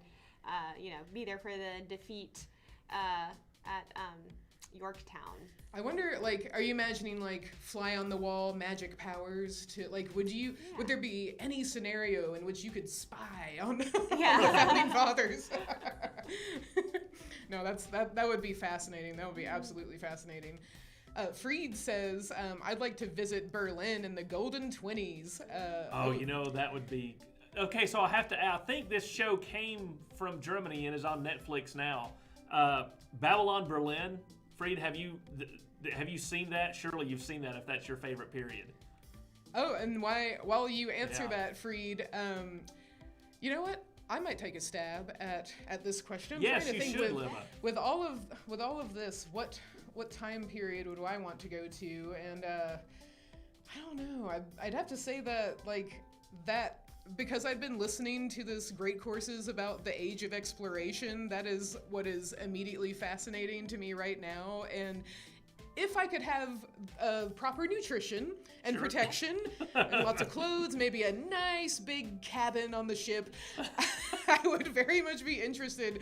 be there for the defeat at Yorktown. I wonder, are you imagining, fly on the wall magic powers to, would there be any scenario in which you could spy on the founding fathers? No, that would be fascinating. That would be absolutely fascinating. Freed says, I'd like to visit Berlin in the Golden 20s. That would be... Okay, so I think this show came from Germany and is on Netflix now. Babylon Berlin. Freed, have you seen that? Surely you've seen that if that's your favorite period. Oh, and while you answer that, Freed, you know what? I might take a stab at this question. Yes, you should, Libba. With all of this, what time period would I want to go to? And I don't know. I'd have to say that that. Because I've been listening to this great courses about the age of exploration, that is what is immediately fascinating to me right now. And if I could have proper nutrition and protection and lots of clothes, maybe a nice big cabin on the ship, I would very much be interested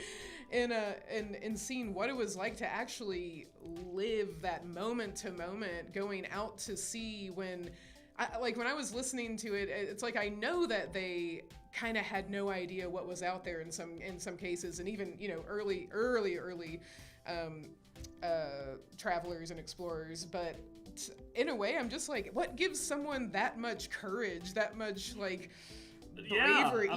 in seeing what it was like to actually live that moment to moment, going out to sea when I was listening to it, it's like I know that they kind of had no idea what was out there in some cases, and even early travelers and explorers. But in a way, I'm just like, what gives someone that much courage, that much bravery?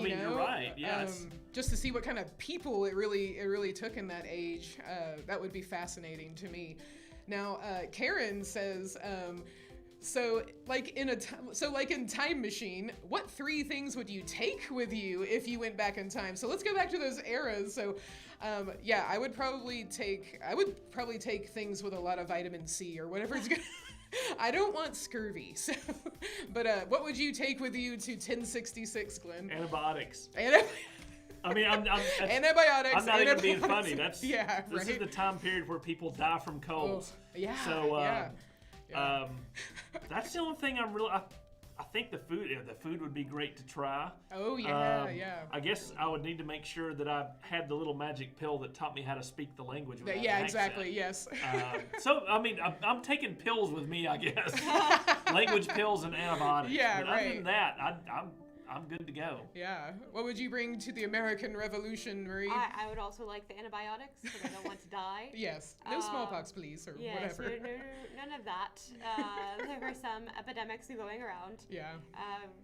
You're right. Yeah, just to see what kind of people it really took in that age. That would be fascinating to me. Now, Karen says. So, in Time Machine, what 3 things would you take with you if you went back in time? So let's go back to those eras. So, I would probably take things with a lot of vitamin C or whatever it's gonna. I don't want scurvy. So, but what would you take with you to 1066, Glenn? Antibiotics. Antibiotics. I'm not even being funny. This right? is the time period where people die from colds. Oh, yeah. So, that's the only thing I think the food would be great to try. Oh yeah, yeah. I guess I would need to make sure that I had the little magic pill that taught me how to speak the language. Yeah, exactly. Yes. So I mean, I'm taking pills with me, I guess. Language pills and antibiotics. Yeah, but right. Other than that, I'm good to go. Yeah. What would you bring to the American Revolution, Marie? I would also like the antibiotics because I don't want to die. Yes. No smallpox, please, or Yes, whatever. No, none of that. There are some epidemics going around. Yeah.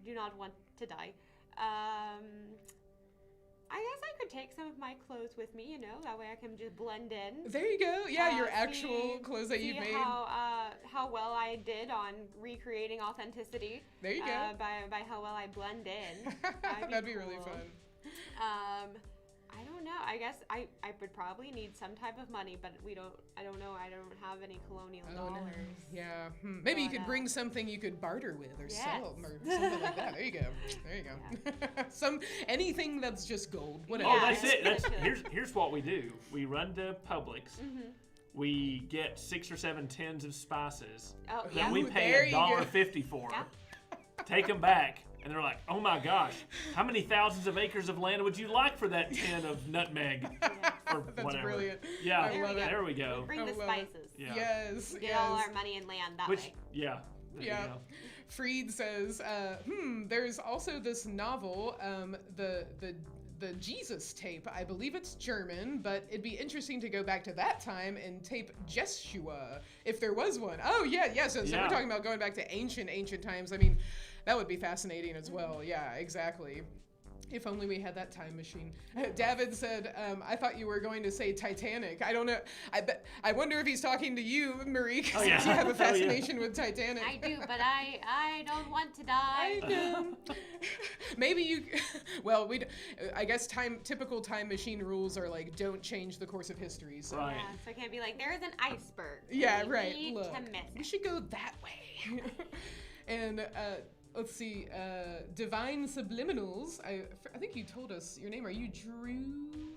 Do not want to die. I guess I could take some of my clothes with me, that way I can just blend in. There you go. Yeah, your actual clothes that you've made. How well I did on recreating authenticity. There you go. By how well I blend in. That'd be really fun. I don't know. I guess I would probably need some type of money, but I don't know. I don't have any colonial dollars. No. Yeah. Maybe you could bring something you could barter with or sell or something like that. There you go. Yeah. Anything that's just gold. Whatever. Oh, that's it. Here's what we do. We run to Publix. Mm-hmm. We get 6 or 7 tins of spices that we pay $1.50 for. Yeah. Take them back. And they're like, oh my gosh, how many thousands of acres of land would you like for that tin of nutmeg? Or That's whatever. Brilliant. Yeah, I love it. There we go. Bring the spices. Yeah. Yes. Get all our money and land that way. Yeah. Yeah. Freed says, there's also this novel, the Jesus tape. I believe it's German, but it'd be interesting to go back to that time and tape Jeshua, if there was one. Oh, yeah. So we're talking about going back to ancient times. I mean, that would be fascinating as well. Yeah, exactly. If only we had that time machine. David said, I thought you were going to say Titanic. I don't know. I wonder if he's talking to you, Marie, because you have a fascination with Titanic. I do, but I don't want to die. I know. Maybe you, well, I guess typical time machine rules are like, don't change the course of history. So. Right. Yeah, so I can't be like, there's an iceberg. Yeah, right. Look, we should go that way. And, let's see, Divine Subliminals. I think you told us your name. Are you Drew?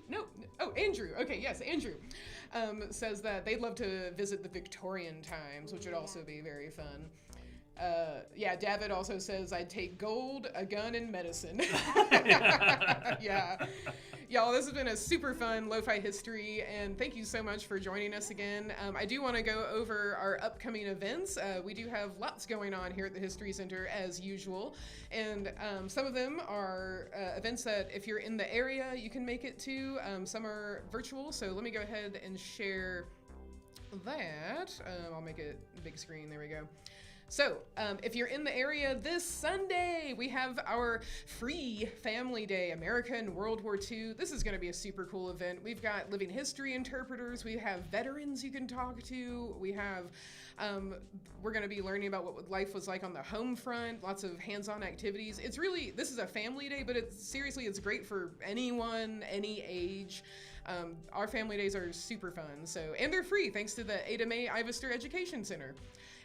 No. Oh, Andrew. Okay, yes, Andrew. Says that they'd love to visit the Victorian times, which would also be very fun. David also says, I'd take gold, a gun, and medicine. Yeah. Y'all, this has been a super fun Lo-Fi history, and thank you so much for joining us again. I do want to go over our upcoming events. We do have lots going on here at the History Center, as usual, and some of them are events that if you're in the area, you can make it to. Some are virtual, so let me go ahead and share that. I'll make it big screen. There we go. So, if you're in the area this Sunday, we have our free Family Day, America and World War II. This is going to be a super cool event. We've got living history interpreters. We have veterans you can talk to. We have, we're going to be learning about what life was like on the home front, lots of hands-on activities. It's really, this is a family day, but it's great for anyone, any age. Our family days are super fun. So, and they're free thanks to the Ada Mae Ivester Education Center.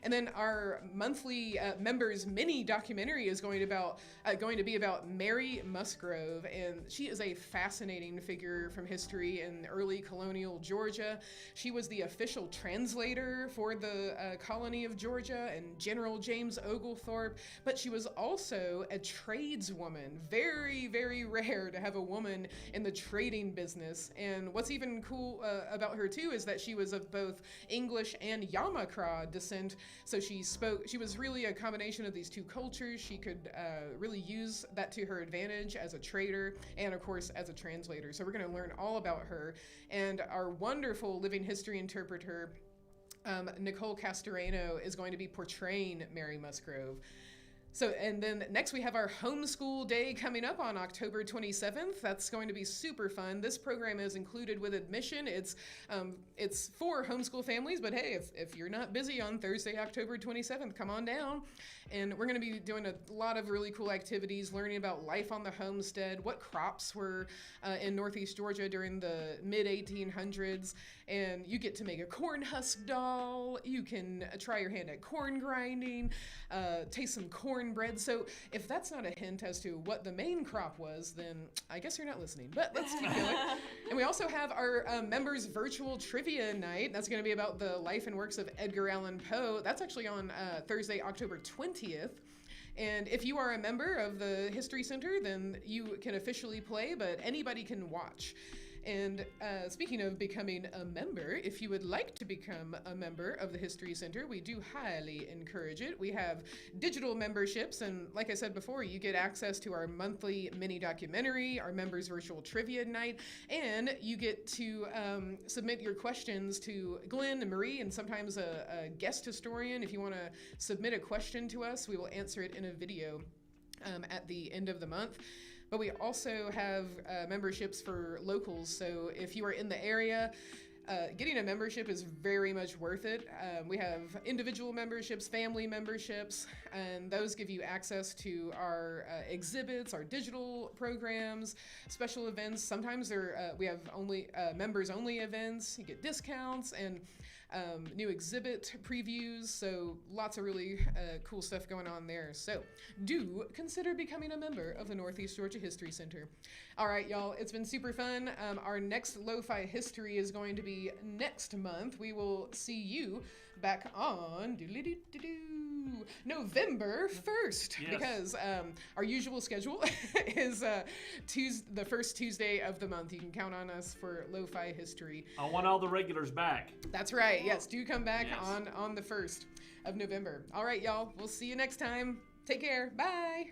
And then our monthly members mini documentary is going to be about Mary Musgrove, and she is a fascinating figure from history in early colonial Georgia. She was the official translator for the colony of Georgia and General James Oglethorpe, but she was also a tradeswoman. Very, very rare to have a woman in the trading business. And what's even cool about her too is that she was of both English and Yamakra descent. So she was really a combination of these two cultures. She could really use that to her advantage as a trader and, of course, as a translator. So we're going to learn all about her. And our wonderful living history interpreter, Nicole Castoreno, is going to be portraying Mary Musgrove. So, and then next we have our homeschool day coming up on October 27th. That's going to be super fun. This program is included with admission. It's for homeschool families, but hey, if you're not busy on Thursday, October 27th, come on down. And we're going to be doing a lot of really cool activities, learning about life on the homestead, what crops were in Northeast Georgia during the mid-1800s, and you get to make a corn husk doll. You can try your hand at corn grinding, taste some cornbread. So if that's not a hint as to what the main crop was, then I guess you're not listening. But let's keep going. And we also have our members virtual trivia night. That's going to be about the life and works of Edgar Allan Poe. That's actually on Thursday, October 20th. And if you are a member of the History Center, then you can officially play, but anybody can watch. And speaking of becoming a member, if you would like to become a member of the History Center, we do highly encourage it. We have digital memberships, and like I said before, you get access to our monthly mini documentary, our members virtual trivia night, and you get to submit your questions to Glenn and Marie, and sometimes a guest historian. If you want to submit a question to us, we will answer it in a video at the end of the month. But we also have memberships for locals, so if you are in the area, getting a membership is very much worth it. We have individual memberships, family memberships, and those give you access to our exhibits, our digital programs, special events. Sometimes we have only members-only events. You get discounts and new exhibit previews, so lots of really cool stuff going on there. So do consider becoming a member of the Northeast Georgia History Center. All right, y'all, it's been super fun. Our next Lo-Fi History is going to be next month. We will see you back on November 1st, Yes. because our usual schedule is the first Tuesday of the month. You can count on us for Lo-Fi History. I want all the regulars back. That's right. Yes, do come back Yes. on the 1st of November. All right, y'all. We'll see you next time. Take care. Bye.